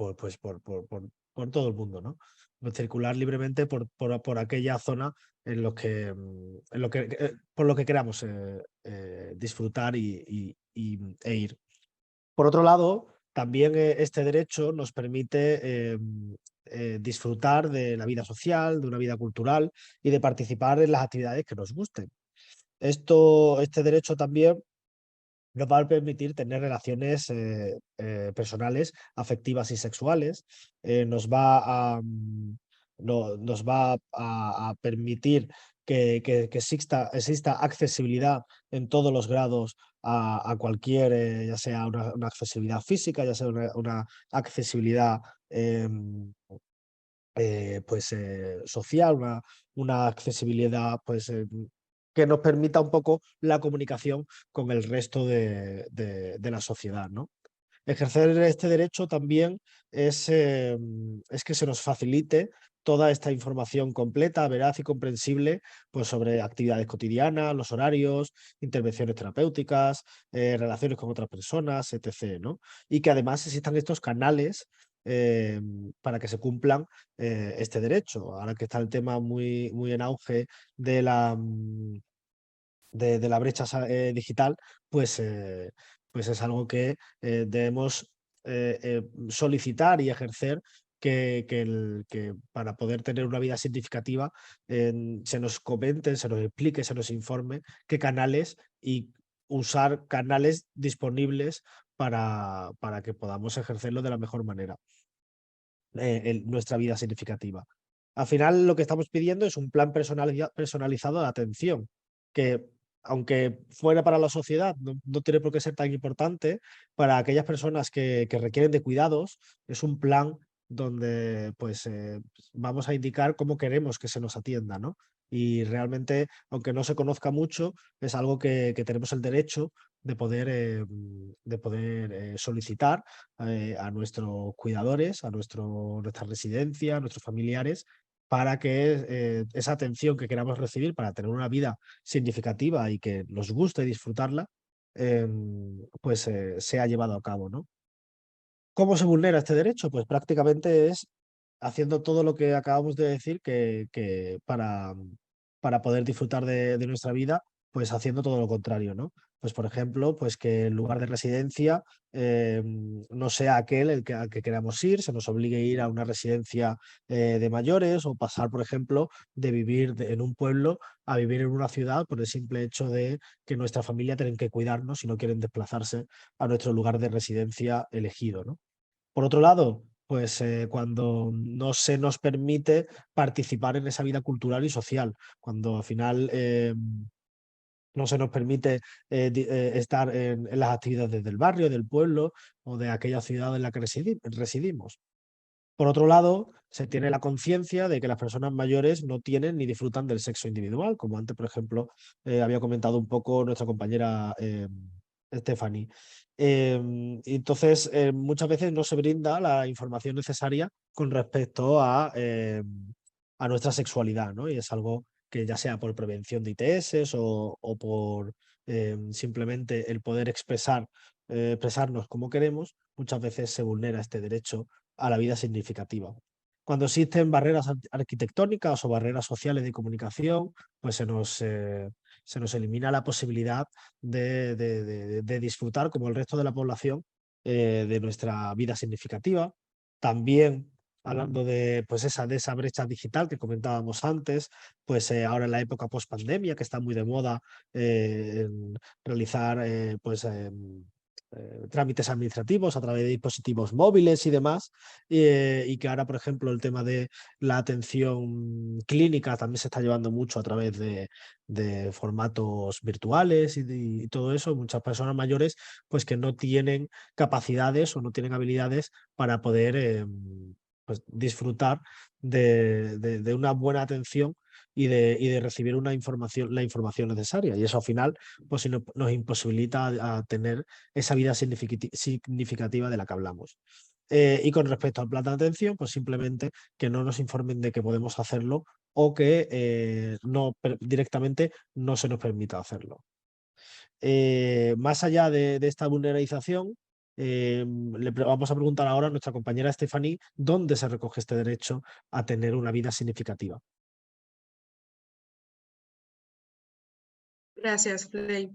todo el mundo, ¿no? Circular libremente por aquella zona por lo que queramos disfrutar e ir. Por otro lado, también este derecho nos permite disfrutar de la vida social, de una vida cultural y de participar en las actividades que nos gusten. Este derecho también nos va a permitir tener relaciones personales, afectivas y sexuales. Nos va nos va a permitir que exista accesibilidad en todos los grados a cualquier, ya sea una accesibilidad física, ya sea una accesibilidad social, una accesibilidad que nos permita un poco la comunicación con el resto de la sociedad, ¿no? Ejercer este derecho también es que se nos facilite toda esta información completa, veraz y comprensible pues sobre actividades cotidianas, los horarios, intervenciones terapéuticas, relaciones con otras personas, etc., ¿no? Y que además existan estos canales eh, para que se cumplan este derecho. Ahora que está el tema muy en auge de de la brecha digital, pues, pues es algo que debemos solicitar y ejercer que para poder tener una vida significativa se nos comenten, se nos explique, se nos informe qué canales y usar canales disponibles para que podamos ejercerlo de la mejor manera en nuestra vida significativa. Al final, lo que estamos pidiendo es un plan personalizado de atención, que aunque fuera para la sociedad, no tiene por qué ser tan importante, para aquellas personas que requieren de cuidados, es un plan donde pues vamos a indicar cómo queremos que se nos atienda, ¿no? Y realmente, aunque no se conozca mucho, es algo que tenemos el derecho de poder solicitar a nuestros cuidadores, nuestra residencia, a nuestros familiares, para que esa atención que queramos recibir para tener una vida significativa y que nos guste disfrutarla, pues sea llevado a cabo, ¿no? ¿Cómo se vulnera este derecho? Pues prácticamente es haciendo todo lo que acabamos de decir que para poder disfrutar de nuestra vida, pues haciendo todo lo contrario, ¿no? Pues, por ejemplo, pues que el lugar de residencia no sea aquel al que queramos ir, se nos obligue a ir a una residencia de mayores o pasar, por ejemplo, de vivir en un pueblo a vivir en una ciudad por el simple hecho de que nuestra familia tienen que cuidarnos y no quieren desplazarse a nuestro lugar de residencia elegido, ¿no? Por otro lado, pues cuando no se nos permite participar en esa vida cultural y social, cuando al final no se nos permite estar en las actividades del barrio, del pueblo o de aquella ciudad en la que residimos. Por otro lado, se tiene la conciencia de que las personas mayores no tienen ni disfrutan del sexo individual, como antes, por ejemplo, había comentado un poco nuestra compañera Stephanie. Entonces, muchas veces no se brinda la información necesaria con respecto a nuestra sexualidad, ¿no? Y es algo que ya sea por prevención de ITS o por simplemente el poder expresarnos como queremos, muchas veces se vulnera este derecho a la vida significativa. Cuando existen barreras arquitectónicas o barreras sociales de comunicación, pues se nos elimina la posibilidad de disfrutar, como el resto de la población, de nuestra vida significativa. También, hablando de esa brecha digital que comentábamos antes, pues ahora en la época post-pandemia, que está muy de moda en realizar trámites administrativos a través de dispositivos móviles y demás, y que ahora, por ejemplo, el tema de la atención clínica también se está llevando mucho a través de formatos virtuales y todo eso. Muchas personas mayores pues que no tienen capacidades o no tienen habilidades para poder pues, disfrutar de una buena atención y de recibir la información necesaria. Y eso al final pues, nos imposibilita a tener esa vida significativa de la que hablamos. Y con respecto al plan de atención, pues simplemente que no nos informen de que podemos hacerlo o que directamente no se nos permita hacerlo. Más allá de esta vulnerabilización, vamos a preguntar ahora a nuestra compañera Stephanie dónde se recoge este derecho a tener una vida significativa. Gracias, Fley.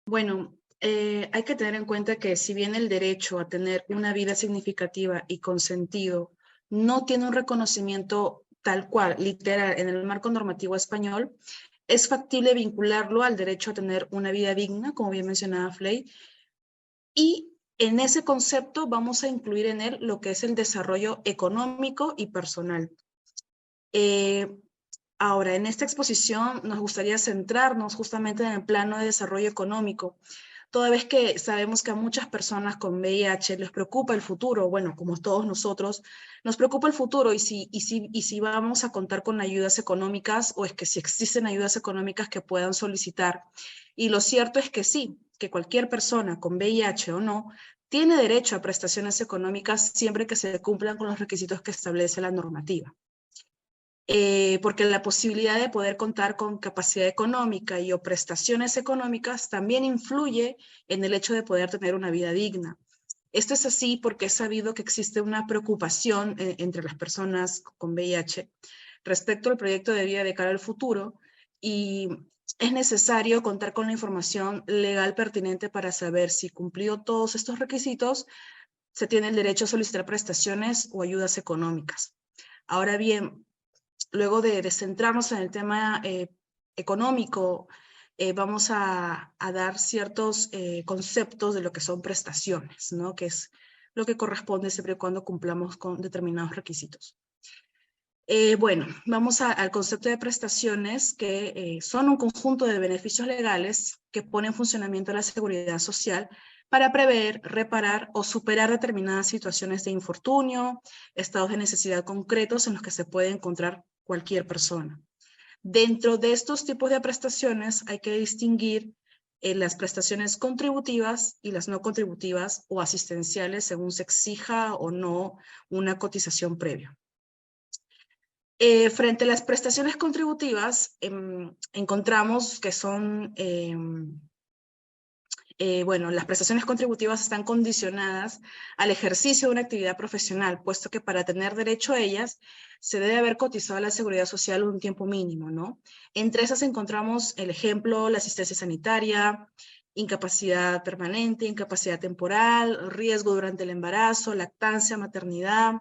Bueno, hay que tener en cuenta que si bien el derecho a tener una vida significativa y con sentido no tiene un reconocimiento tal cual, literal, en el marco normativo español, es factible vincularlo al derecho a tener una vida digna, como bien mencionaba Fley, y en ese concepto vamos a incluir en él lo que es el desarrollo económico y personal. Ahora, en esta exposición nos gustaría centrarnos justamente en el plano de desarrollo económico, toda vez que sabemos que a muchas personas con VIH les preocupa el futuro, bueno, como todos nosotros, nos preocupa el futuro y si vamos a contar con ayudas económicas o es que si existen ayudas económicas que puedan solicitar. Y lo cierto es que sí, que cualquier persona con VIH o no tiene derecho a prestaciones económicas siempre que se cumplan con los requisitos que establece la normativa. Porque la posibilidad de poder contar con capacidad económica y o prestaciones económicas también influye en el hecho de poder tener una vida digna. Esto es así porque es sabido que existe una preocupación entre las personas con VIH respecto al proyecto de vida de cara al futuro y es necesario contar con la información legal pertinente para saber si cumplido todos estos requisitos se tiene el derecho a solicitar prestaciones o ayudas económicas. Ahora bien, luego de centrarnos en el tema económico, vamos a dar ciertos conceptos de lo que son prestaciones, ¿no? Que es lo que corresponde siempre y cuando cumplamos con determinados requisitos. Bueno, vamos al concepto de prestaciones, que son un conjunto de beneficios legales que ponen en funcionamiento la seguridad social para prever, reparar o superar determinadas situaciones de infortunio, estados de necesidad concretos en los que se puede encontrar cualquier persona. Dentro de estos tipos de prestaciones hay que distinguir las prestaciones contributivas y las no contributivas o asistenciales según se exija o no una cotización previa. Frente a las prestaciones contributivas, encontramos que son, bueno, las prestaciones contributivas están condicionadas al ejercicio de una actividad profesional, puesto que para tener derecho a ellas se debe haber cotizado a la seguridad social un tiempo mínimo, ¿no? Entre esas encontramos el ejemplo, la asistencia sanitaria, incapacidad permanente, incapacidad temporal, riesgo durante el embarazo, lactancia, maternidad,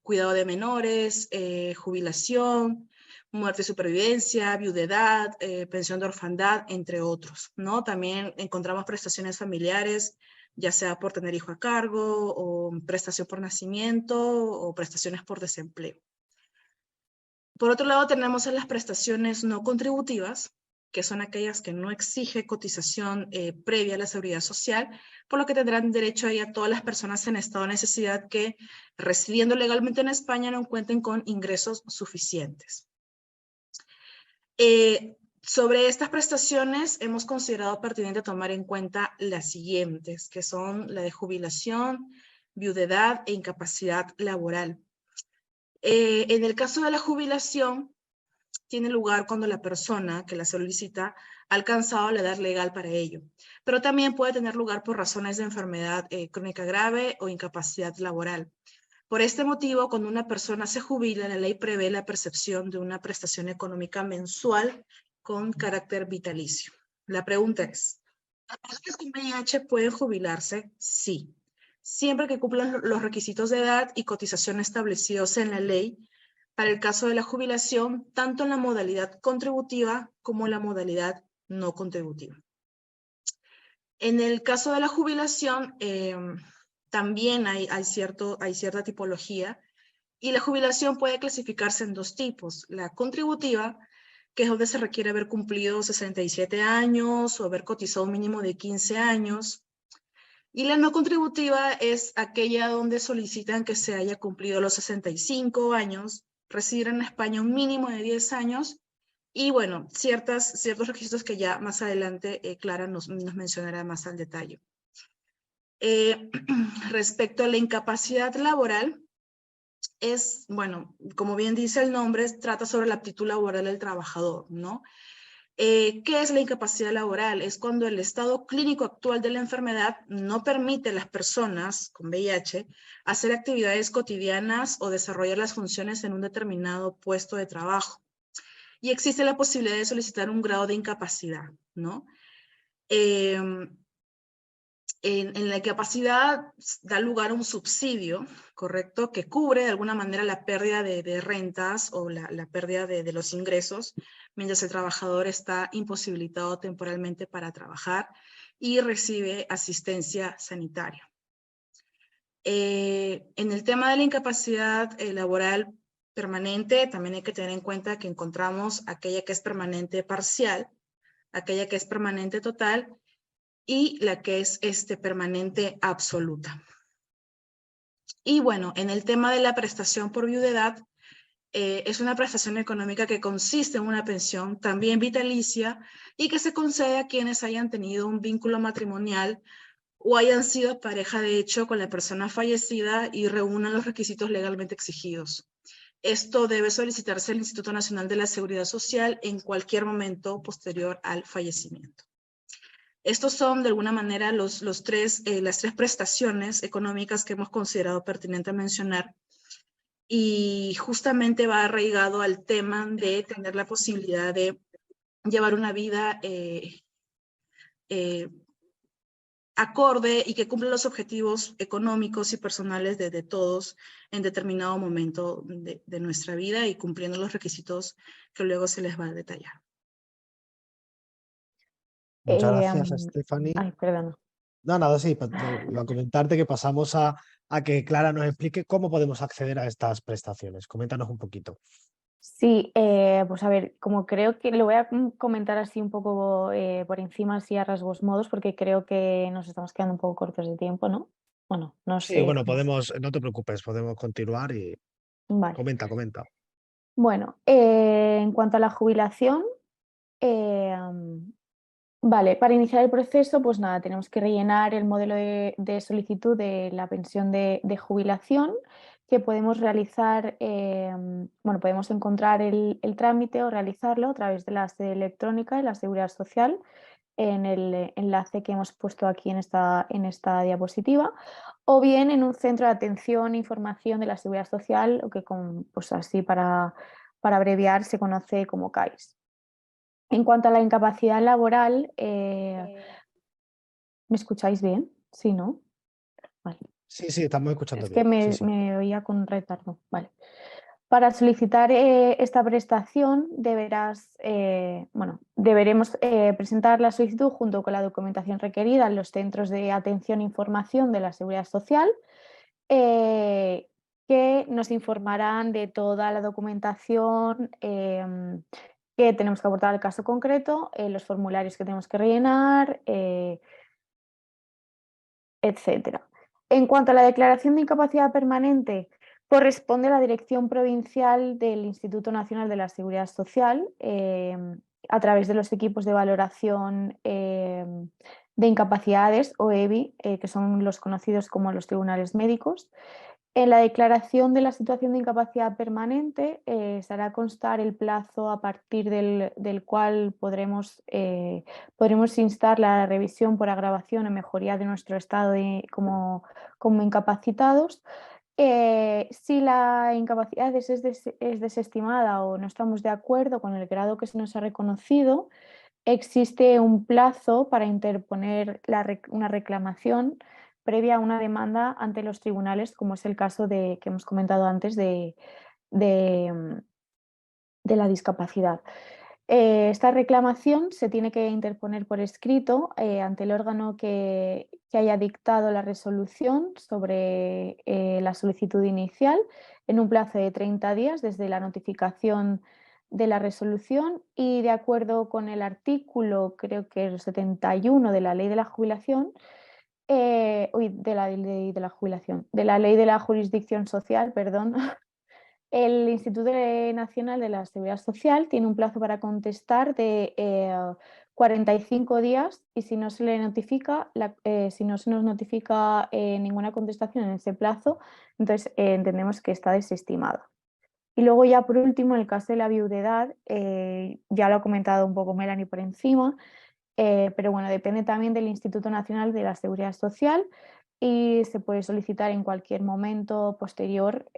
cuidado de menores, jubilación, muerte y supervivencia, viudedad, pensión de orfandad, entre otros, ¿no? También encontramos prestaciones familiares, ya sea por tener hijo a cargo, o prestación por nacimiento, o prestaciones por desempleo. Por otro lado, tenemos las prestaciones no contributivas, que son aquellas que no exige cotización previa a la seguridad social, por lo que tendrán derecho a ella todas las personas en estado de necesidad que, residiendo legalmente en España, no cuenten con ingresos suficientes. Sobre estas prestaciones hemos considerado pertinente tomar en cuenta las siguientes, que son la de jubilación, viudedad e incapacidad laboral. En el caso de la jubilación, tiene lugar cuando la persona que la solicita ha alcanzado la edad legal para ello, pero también puede tener lugar por razones de enfermedad crónica grave o incapacidad laboral. Por este motivo, cuando una persona se jubila, la ley prevé la percepción de una prestación económica mensual con carácter vitalicio. La pregunta es, ¿las personas con VIH pueden jubilarse? Sí, siempre que cumplan los requisitos de edad y cotización establecidos en la ley para el caso de la jubilación, tanto en la modalidad contributiva como en la modalidad no contributiva. En el caso de la jubilación, también hay cierta tipología, y la jubilación puede clasificarse en dos tipos: la contributiva, que es donde se requiere haber cumplido 67 años o haber cotizado un mínimo de 15 años, y la no contributiva es aquella donde solicitan que se haya cumplido los 65 años, residir en España un mínimo de 10 años, y bueno, ciertos requisitos que ya más adelante Clara nos mencionará más al detalle. Respecto a la incapacidad laboral, es, bueno, como bien dice el nombre, trata sobre la aptitud laboral del trabajador, ¿no? ¿Qué es la incapacidad laboral? Es cuando el estado clínico actual de la enfermedad no permite a las personas con VIH hacer actividades cotidianas o desarrollar las funciones en un determinado puesto de trabajo. Y existe la posibilidad de solicitar un grado de incapacidad, ¿no? En la incapacidad da lugar a un subsidio, ¿correcto?, que cubre de alguna manera la pérdida de rentas o la pérdida de los ingresos, mientras el trabajador está imposibilitado temporalmente para trabajar y recibe asistencia sanitaria. En el tema de la incapacidad laboral permanente, también hay que tener en cuenta que encontramos aquella que es permanente parcial, aquella que es permanente total, y la que es permanente absoluta. Y bueno, en el tema de la prestación por viudedad, es una prestación económica que consiste en una pensión también vitalicia y que se concede a quienes hayan tenido un vínculo matrimonial o hayan sido pareja de hecho con la persona fallecida y reúnan los requisitos legalmente exigidos. Esto debe solicitarse al Instituto Nacional de la Seguridad Social en cualquier momento posterior al fallecimiento. Estos son, de alguna manera, las tres prestaciones económicas que hemos considerado pertinente mencionar, y justamente va arraigado al tema de tener la posibilidad de llevar una vida acorde y que cumpla los objetivos económicos y personales de todos en determinado momento de nuestra vida y cumpliendo los requisitos que luego se les va a detallar. Muchas gracias, Stephanie. Ay, perdona. No, nada, sí, a comentarte que pasamos a que Clara nos explique cómo podemos acceder a estas prestaciones. Coméntanos un poquito. Sí, pues a ver, como creo que lo voy a comentar así un poco por encima, así a rasgos modos, porque creo que nos estamos quedando un poco cortos de tiempo, ¿no? Bueno, no Sí, sé. bueno, no te preocupes, podemos continuar y Vale. comenta. Bueno, en cuanto a la jubilación, vale, para iniciar el proceso, pues nada, tenemos que rellenar el modelo de solicitud de la pensión de jubilación, que podemos realizar, bueno, podemos encontrar el trámite o realizarlo a través de la sede electrónica de la Seguridad Social en el enlace que hemos puesto aquí en esta diapositiva, o bien en un centro de atención e información de la Seguridad Social, o que pues así para abreviar se conoce como CAIS. En cuanto a la incapacidad laboral, ¿me escucháis bien? Sí, ¿no? Vale. Sí, estamos escuchando Es que bien. Sí. me oía con retardo. Vale. Para solicitar esta prestación deberemos presentar la solicitud junto con la documentación requerida en los centros de atención e información de la Seguridad Social, que nos informarán de toda la documentación qué tenemos que aportar al caso concreto, los formularios que tenemos que rellenar, etcétera. En cuanto a la declaración de incapacidad permanente, corresponde a la Dirección Provincial del Instituto Nacional de la Seguridad Social, a través de los equipos de valoración de incapacidades o EVI, que son los conocidos como los tribunales médicos. En la declaración de la situación de incapacidad permanente se hará constar el plazo a partir del cual podremos instar la revisión por agravación o mejoría de nuestro estado como incapacitados. Si la incapacidad es desestimada o no estamos de acuerdo con el grado que se nos ha reconocido, existe un plazo para interponer una reclamación previa a una demanda ante los tribunales, como es el caso que hemos comentado antes de la discapacidad. Esta reclamación se tiene que interponer por escrito ante el órgano que haya dictado la resolución sobre la solicitud inicial en un plazo de 30 días desde la notificación de la resolución, y de acuerdo con el artículo, creo que el 71 de la Ley de la Jubilación, de la Ley de la Jubilación, de la Ley de la Jurisdicción Social, perdón. El Instituto Nacional de la Seguridad Social tiene un plazo para contestar de 45 días, y si no se le notifica, si no se nos notifica ninguna contestación en ese plazo, entonces entendemos que está desestimado. Y luego ya por último, en el caso de la viudedad, ya lo ha comentado un poco Melanie por encima, pero bueno, depende también del Instituto Nacional de la Seguridad Social y se puede solicitar en cualquier momento posterior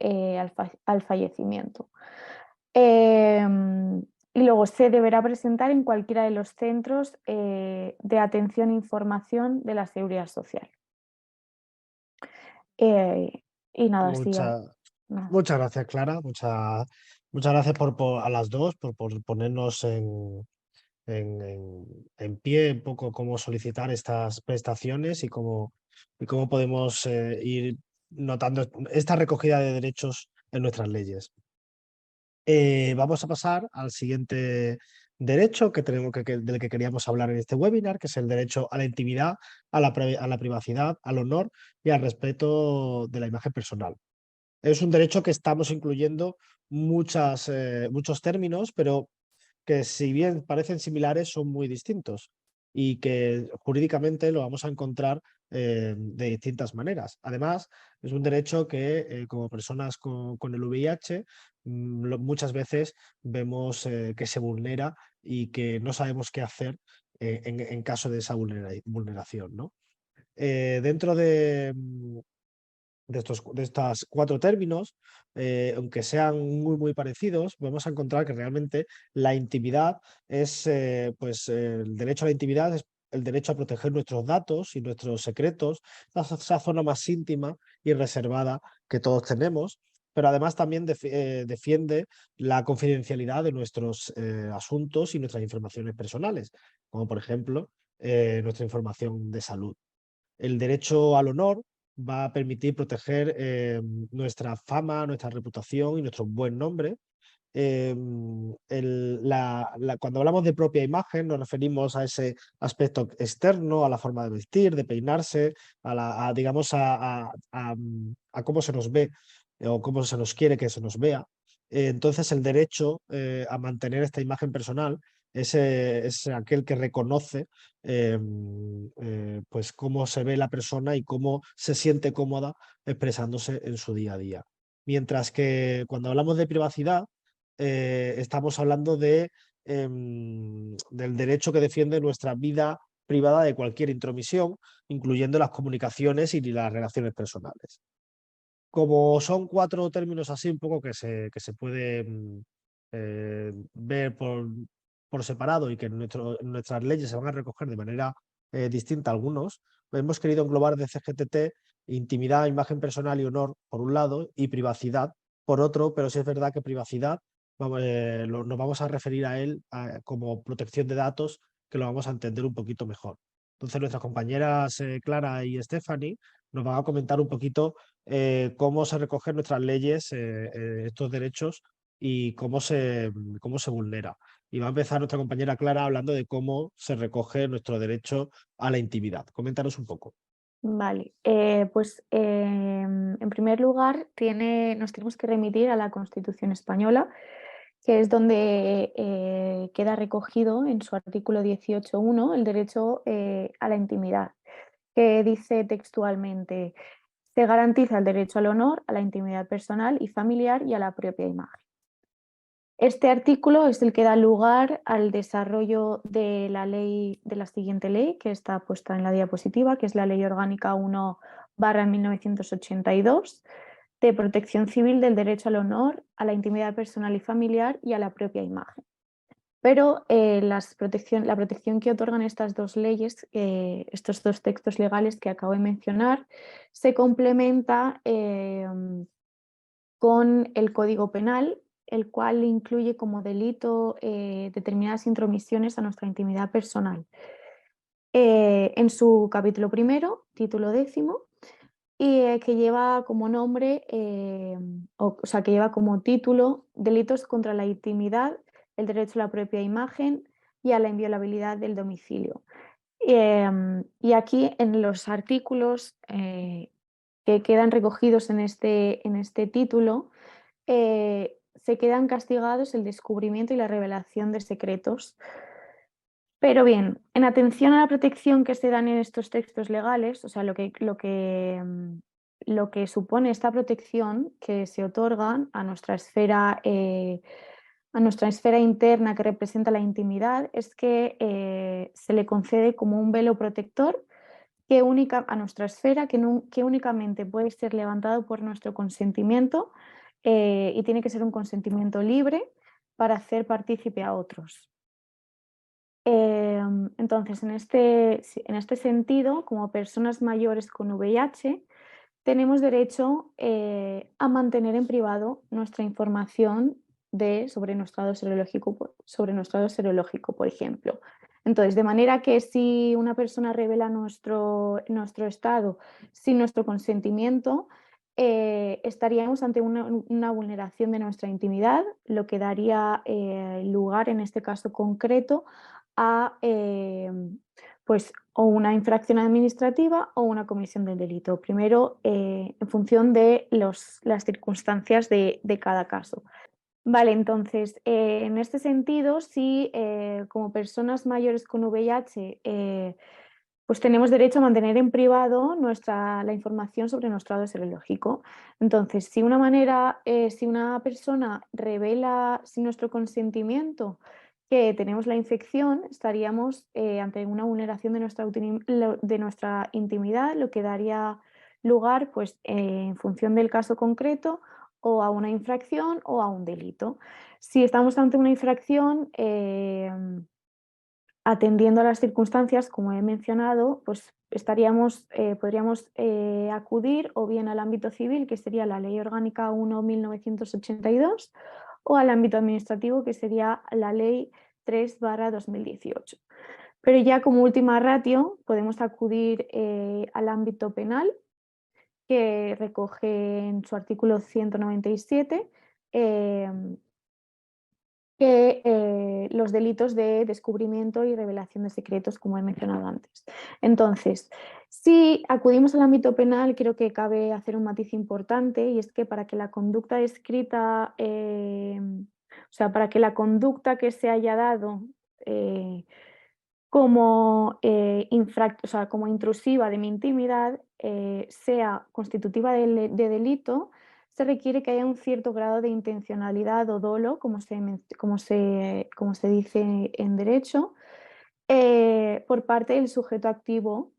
al fallecimiento. Y luego se deberá presentar en cualquiera de los centros de atención e información de la Seguridad Social. Y nada, sí, nada. Muchas gracias, Clara. Muchas gracias a las dos por ponernos en pie un poco cómo solicitar estas prestaciones y cómo podemos ir notando esta recogida de derechos en nuestras leyes. Vamos a pasar al siguiente derecho que tenemos del que queríamos hablar en este webinar, que es el derecho a la intimidad, a la privacidad, al honor y al respeto de la imagen personal. Es un derecho que estamos incluyendo muchos términos, pero que si bien parecen similares, son muy distintos y que jurídicamente lo vamos a encontrar de distintas maneras. Además, es un derecho que como personas con el VIH muchas veces vemos que se vulnera y que no sabemos qué hacer en caso de esa vulneración, ¿no? Dentro de estos 4 términos, aunque sean muy parecidos, vamos a encontrar que realmente la intimidad es, el derecho a la intimidad es el derecho a proteger nuestros datos y nuestros secretos, esa zona más íntima y reservada que todos tenemos, pero además también defiende la confidencialidad de nuestros asuntos y nuestras informaciones personales, como por ejemplo nuestra información de salud. El derecho al honor va a permitir proteger nuestra fama, nuestra reputación y nuestro buen nombre. Cuando hablamos de propia imagen nos referimos a ese aspecto externo, a la forma de vestir, de peinarse, digamos a cómo se nos ve o cómo se nos quiere que se nos vea. Entonces el derecho a mantener esta imagen personal es aquel que reconoce pues cómo se ve la persona y cómo se siente cómoda expresándose en su día a día. Mientras que cuando hablamos de privacidad, estamos hablando del derecho que defiende nuestra vida privada de cualquier intromisión, incluyendo las comunicaciones y las relaciones personales. Como son 4 términos así un poco que se puede ver por separado y que en nuestras leyes se van a recoger de manera distinta algunos, hemos querido englobar de CGTT intimidad, imagen personal y honor por un lado y privacidad por otro, pero sí es verdad que privacidad nos vamos a referir a él como protección de datos, que lo vamos a entender un poquito mejor. Entonces nuestras compañeras Clara y Stephanie nos van a comentar un poquito cómo se recogen en nuestras leyes estos derechos y cómo se vulnera. y va a empezar nuestra compañera Clara hablando de cómo se recoge nuestro derecho a la intimidad. Coméntanos un poco. Vale, pues en primer lugar nos tenemos que remitir a la Constitución española, que es donde queda recogido en su artículo 18.1 el derecho a la intimidad, que dice textualmente: se garantiza el derecho al honor, a la intimidad personal y familiar y a la propia imagen. Este artículo es el que da lugar al desarrollo de la ley, de la siguiente ley, que está puesta en la diapositiva, que es la Ley Orgánica 1/1982, de protección civil del derecho al honor, a la intimidad personal y familiar y a la propia imagen. Pero la protección que otorgan estas dos leyes, estos dos textos legales que acabo de mencionar, se complementa con el Código Penal, el cual incluye como delito determinadas intromisiones a nuestra intimidad personal. En su capítulo primero, título 10º, y que lleva como nombre, o sea, que lleva como título delitos contra la intimidad, el derecho a la propia imagen y a la inviolabilidad del domicilio. Y aquí en los artículos que quedan recogidos en este título, se quedan castigados el descubrimiento y la revelación de secretos. Pero bien, en atención a la protección que se dan en estos textos legales, o sea, lo que supone esta protección que se otorga a nuestra esfera interna que representa la intimidad, es que se le concede como un velo protector a nuestra esfera que únicamente puede ser levantado por nuestro consentimiento, y tiene que ser un consentimiento libre para hacer partícipe a otros. Entonces, en este sentido, como personas mayores con VIH, tenemos derecho a mantener en privado nuestra información sobre nuestro estado serológico, por ejemplo. Entonces, de manera que si una persona revela nuestro estado sin nuestro consentimiento, estaríamos ante una vulneración de nuestra intimidad, lo que daría lugar, en este caso concreto, a pues, o una infracción administrativa o una comisión del delito. Primero, en función de las circunstancias de cada caso. Vale, entonces, en este sentido, sí, como personas mayores con VIH, pues tenemos derecho a mantener en privado la información sobre nuestro estado serológico. Entonces, si una persona revela sin nuestro consentimiento que tenemos la infección, estaríamos ante una vulneración de nuestra intimidad, lo que daría lugar, pues, en función del caso concreto, o a una infracción o a un delito. Si estamos ante una infracción, atendiendo a las circunstancias, como he mencionado, pues podríamos acudir o bien al ámbito civil, que sería la Ley Orgánica 1/1982, o al ámbito administrativo, que sería la Ley 3/2018. Pero ya como última ratio podemos acudir al ámbito penal, que recoge en su artículo 197 los delitos de descubrimiento y revelación de secretos, como he mencionado antes. Entonces, si acudimos al ámbito penal, creo que cabe hacer un matiz importante, y es que para que la conducta descrita, o sea, para que la conducta que se haya dado como como intrusiva de mi intimidad sea constitutiva de delito, se requiere que haya un cierto grado de intencionalidad o dolo, como se dice en derecho, por parte del sujeto activo.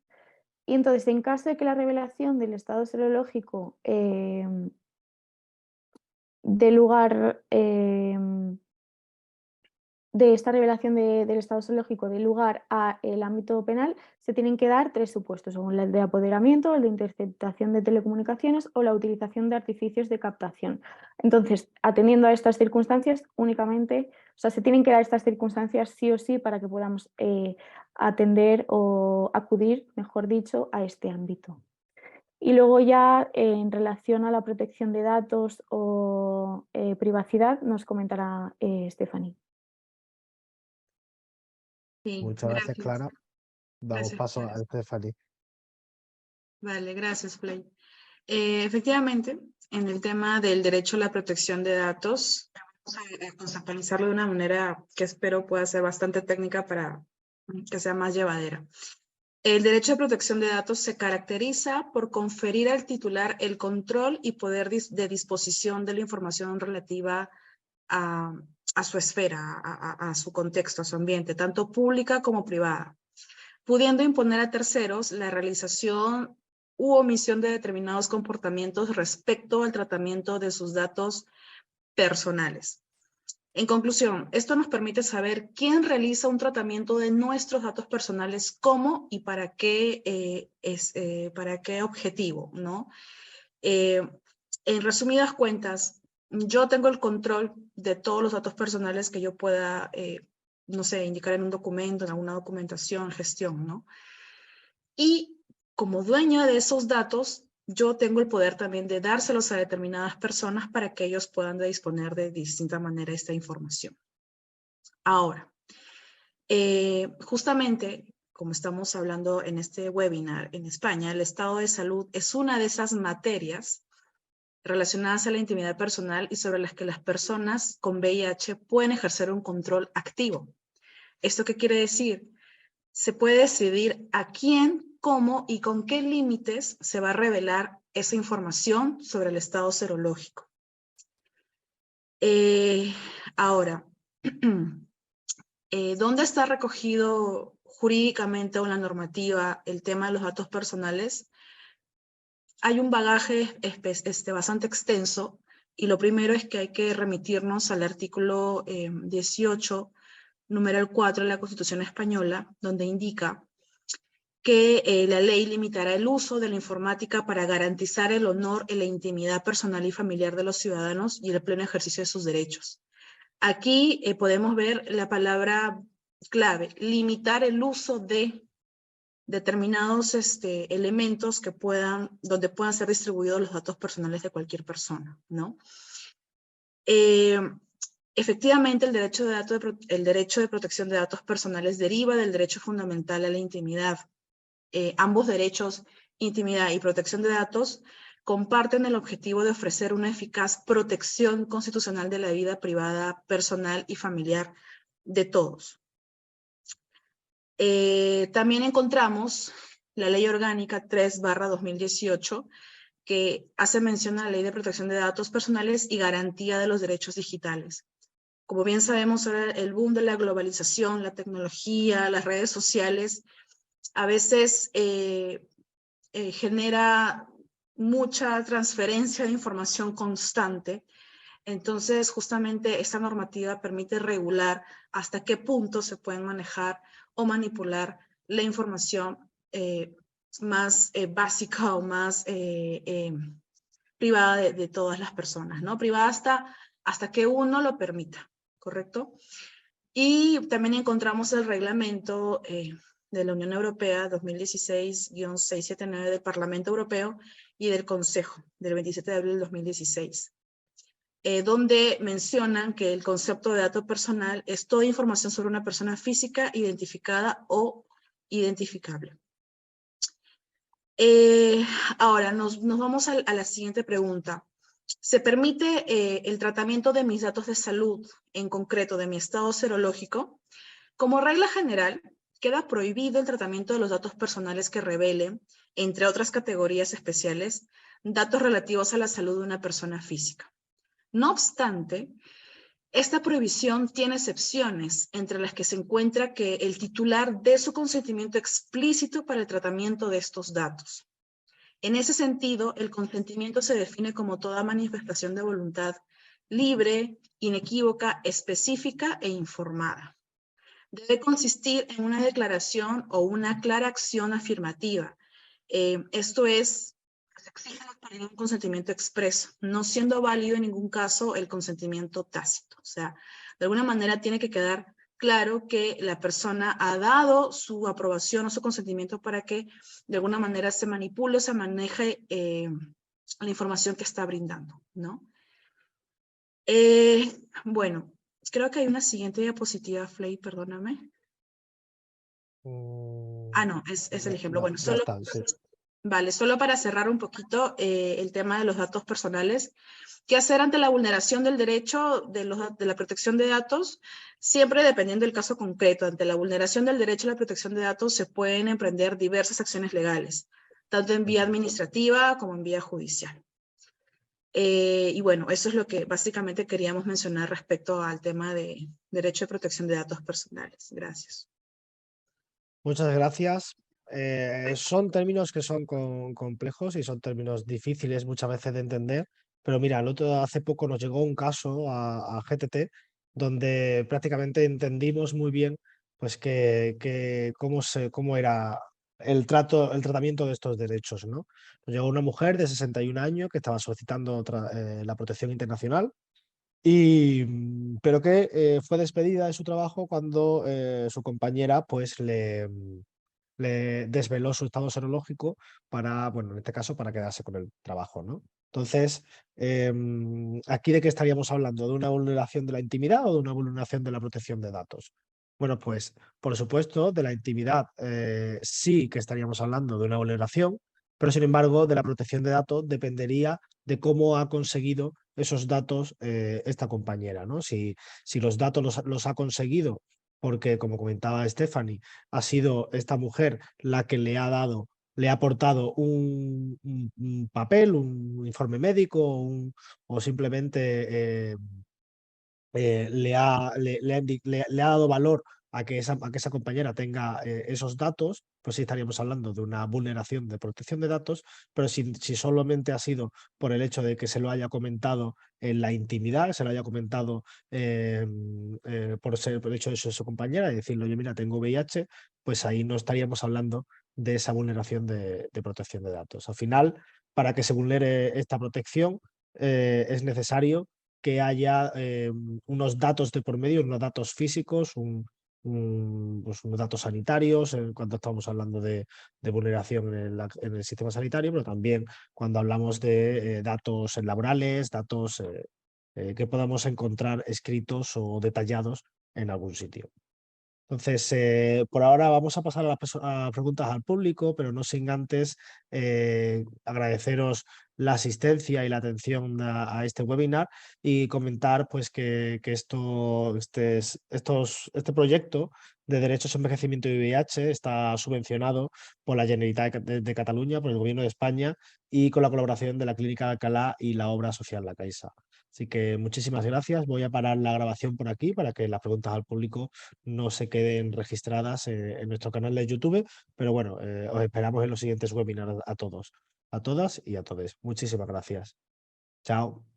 Y entonces, en caso de que la revelación del estado serológico dé lugar, de esta revelación del estado serológico dé lugar al ámbito penal, se tienen que dar tres supuestos, según el de apoderamiento, el de interceptación de telecomunicaciones o la utilización de artificios de captación. Entonces, atendiendo a estas circunstancias, únicamente, o sea, se tienen que dar estas circunstancias sí o sí para que podamos atender o acudir, mejor dicho, a este ámbito. Y luego ya en relación a la protección de datos o privacidad nos comentará Stephanie. Sí, Muchas gracias, gracias. Clara. Damos Gracias, paso a Flores. Stephanie. Vale, gracias, Play. Efectivamente, en el tema del derecho a la protección de datos, vamos a conceptualizarlo de una manera que espero pueda ser bastante técnica para que sea más llevadera. El derecho de protección de datos se caracteriza por conferir al titular el control y poder de disposición de la información relativa a su esfera, a su contexto, a su ambiente, tanto pública como privada, pudiendo imponer a terceros la realización u omisión de determinados comportamientos respecto al tratamiento de sus datos personales. En conclusión, esto nos permite saber quién realiza un tratamiento de nuestros datos personales, cómo y para qué, para qué objetivo, ¿no? En resumidas cuentas, yo tengo el control de todos los datos personales que yo pueda, no sé, indicar en un documento, en alguna documentación, gestión, ¿no? Y como dueña de esos datos, yo tengo el poder también de dárselos a determinadas personas para que ellos puedan disponer de distinta manera esta información. Ahora, justamente, como estamos hablando en este webinar en España, el estado de salud es una de esas materias relacionadas a la intimidad personal y sobre las que las personas con VIH pueden ejercer un control activo. ¿Esto qué quiere decir? Se puede decidir a quién, cómo y con qué límites se va a revelar esa información sobre el estado serológico. Ahora, ¿dónde está recogido jurídicamente o en la normativa el tema de los datos personales? Hay un bagaje bastante extenso y lo primero es que hay que remitirnos al artículo 18, numeral 4 de la Constitución Española, donde indica que la ley limitará el uso de la informática para garantizar el honor y la intimidad personal y familiar de los ciudadanos y el pleno ejercicio de sus derechos. Aquí podemos ver la palabra clave, limitar el uso de determinados elementos que donde puedan ser distribuidos los datos personales de cualquier persona, ¿no? Efectivamente, el derecho de protección de datos personales deriva del derecho fundamental a la intimidad. Ambos derechos, intimidad y protección de datos, comparten el objetivo de ofrecer una eficaz protección constitucional de la vida privada, personal y familiar de todos. También encontramos la Ley Orgánica 3/2018, que hace mención a la Ley de Protección de Datos Personales y Garantía de los Derechos Digitales. Como bien sabemos, ahora el boom de la globalización, la tecnología, las redes sociales, a veces genera mucha transferencia de información constante. Entonces, justamente esta normativa permite regular hasta qué punto se pueden manejar o manipular la información más básica o más privada de todas las personas, ¿no? Privada hasta que uno lo permita, ¿correcto? Y también encontramos el reglamento de la Unión Europea 2016-679 del Parlamento Europeo y del Consejo del 27 de abril del 2016. Donde mencionan que el concepto de dato personal es toda información sobre una persona física identificada o identificable. Ahora nos vamos a la siguiente pregunta. ¿Se permite el tratamiento de mis datos de salud, en concreto de mi estado serológico? Como regla general, queda prohibido el tratamiento de los datos personales que revelen, entre otras categorías especiales, datos relativos a la salud de una persona física. No obstante, esta prohibición tiene excepciones, entre las que se encuentra que el titular dé su consentimiento explícito para el tratamiento de estos datos. En ese sentido, el consentimiento se define como toda manifestación de voluntad libre, inequívoca, específica e informada. Debe consistir en una declaración o una clara acción afirmativa. Esto es, se exige un consentimiento expreso, no siendo válido en ningún caso el consentimiento tácito. O sea, de alguna manera tiene que quedar claro que la persona ha dado su aprobación o su consentimiento para que de alguna manera se manipule o se maneje la información que está brindando, ¿no? Bueno, creo que hay una siguiente diapositiva, Flay, perdóname. Ah, no, es el ejemplo. Bueno, Ya está, sí. Vale, solo para cerrar un poquito el tema de los datos personales. ¿Qué hacer ante la vulneración del derecho de la protección de datos? Siempre dependiendo del caso concreto. Ante la vulneración del derecho a la protección de datos se pueden emprender diversas acciones legales, tanto en vía administrativa como en vía judicial. Y bueno, eso es lo que básicamente queríamos mencionar respecto al tema de derecho de protección de datos personales. Gracias. Muchas gracias. Son términos que son complejos y son términos difíciles muchas veces de entender, pero mira, hace poco nos llegó un caso a GTT donde prácticamente entendimos muy bien pues cómo era el tratamiento de estos derechos, ¿no? Nos llegó una mujer de 61 años que estaba solicitando la protección internacional pero que fue despedida de su trabajo cuando su compañera pues le desveló su estado serológico para, bueno, en este caso, para quedarse con el trabajo, ¿no? Entonces, ¿aquí de qué estaríamos hablando? ¿De una vulneración de la intimidad o de una vulneración de la protección de datos? Bueno, pues, por supuesto, de la intimidad sí que estaríamos hablando de una vulneración, pero sin embargo, de la protección de datos dependería de cómo ha conseguido esos datos esta compañera, ¿no? Si los datos los ha conseguido porque, como comentaba Stephanie, ha sido esta mujer la que le ha aportado un papel, un informe médico o simplemente le ha dado valor a que esa compañera tenga esos datos, pues sí estaríamos hablando de una vulneración de protección de datos, pero si solamente ha sido por el hecho de que se lo haya comentado en la intimidad, se lo haya comentado por el hecho de ser su compañera y decirle, oye, mira, tengo VIH, pues ahí no estaríamos hablando de esa vulneración de protección de datos. Al final, para que se vulnere esta protección, es necesario que haya unos datos de por medio, unos datos físicos, pues unos datos sanitarios, cuando estamos hablando de vulneración en el sistema sanitario, pero también cuando hablamos de datos laborales, datos que podamos encontrar escritos o detallados en algún sitio. Entonces, por ahora vamos a pasar a preguntas al público, pero no sin antes agradeceros la asistencia y la atención a este webinar y comentar pues, que este proyecto de derechos, envejecimiento y VIH está subvencionado por la Generalitat de Cataluña, por el Gobierno de España y con la colaboración de la Clínica de Alcalá y la obra social La Caixa. Así que muchísimas gracias. Voy a parar la grabación por aquí para que las preguntas al público no se queden registradas en nuestro canal de YouTube, pero bueno, os esperamos en los siguientes webinars a todos, a todas y a todos. Muchísimas gracias. Chao.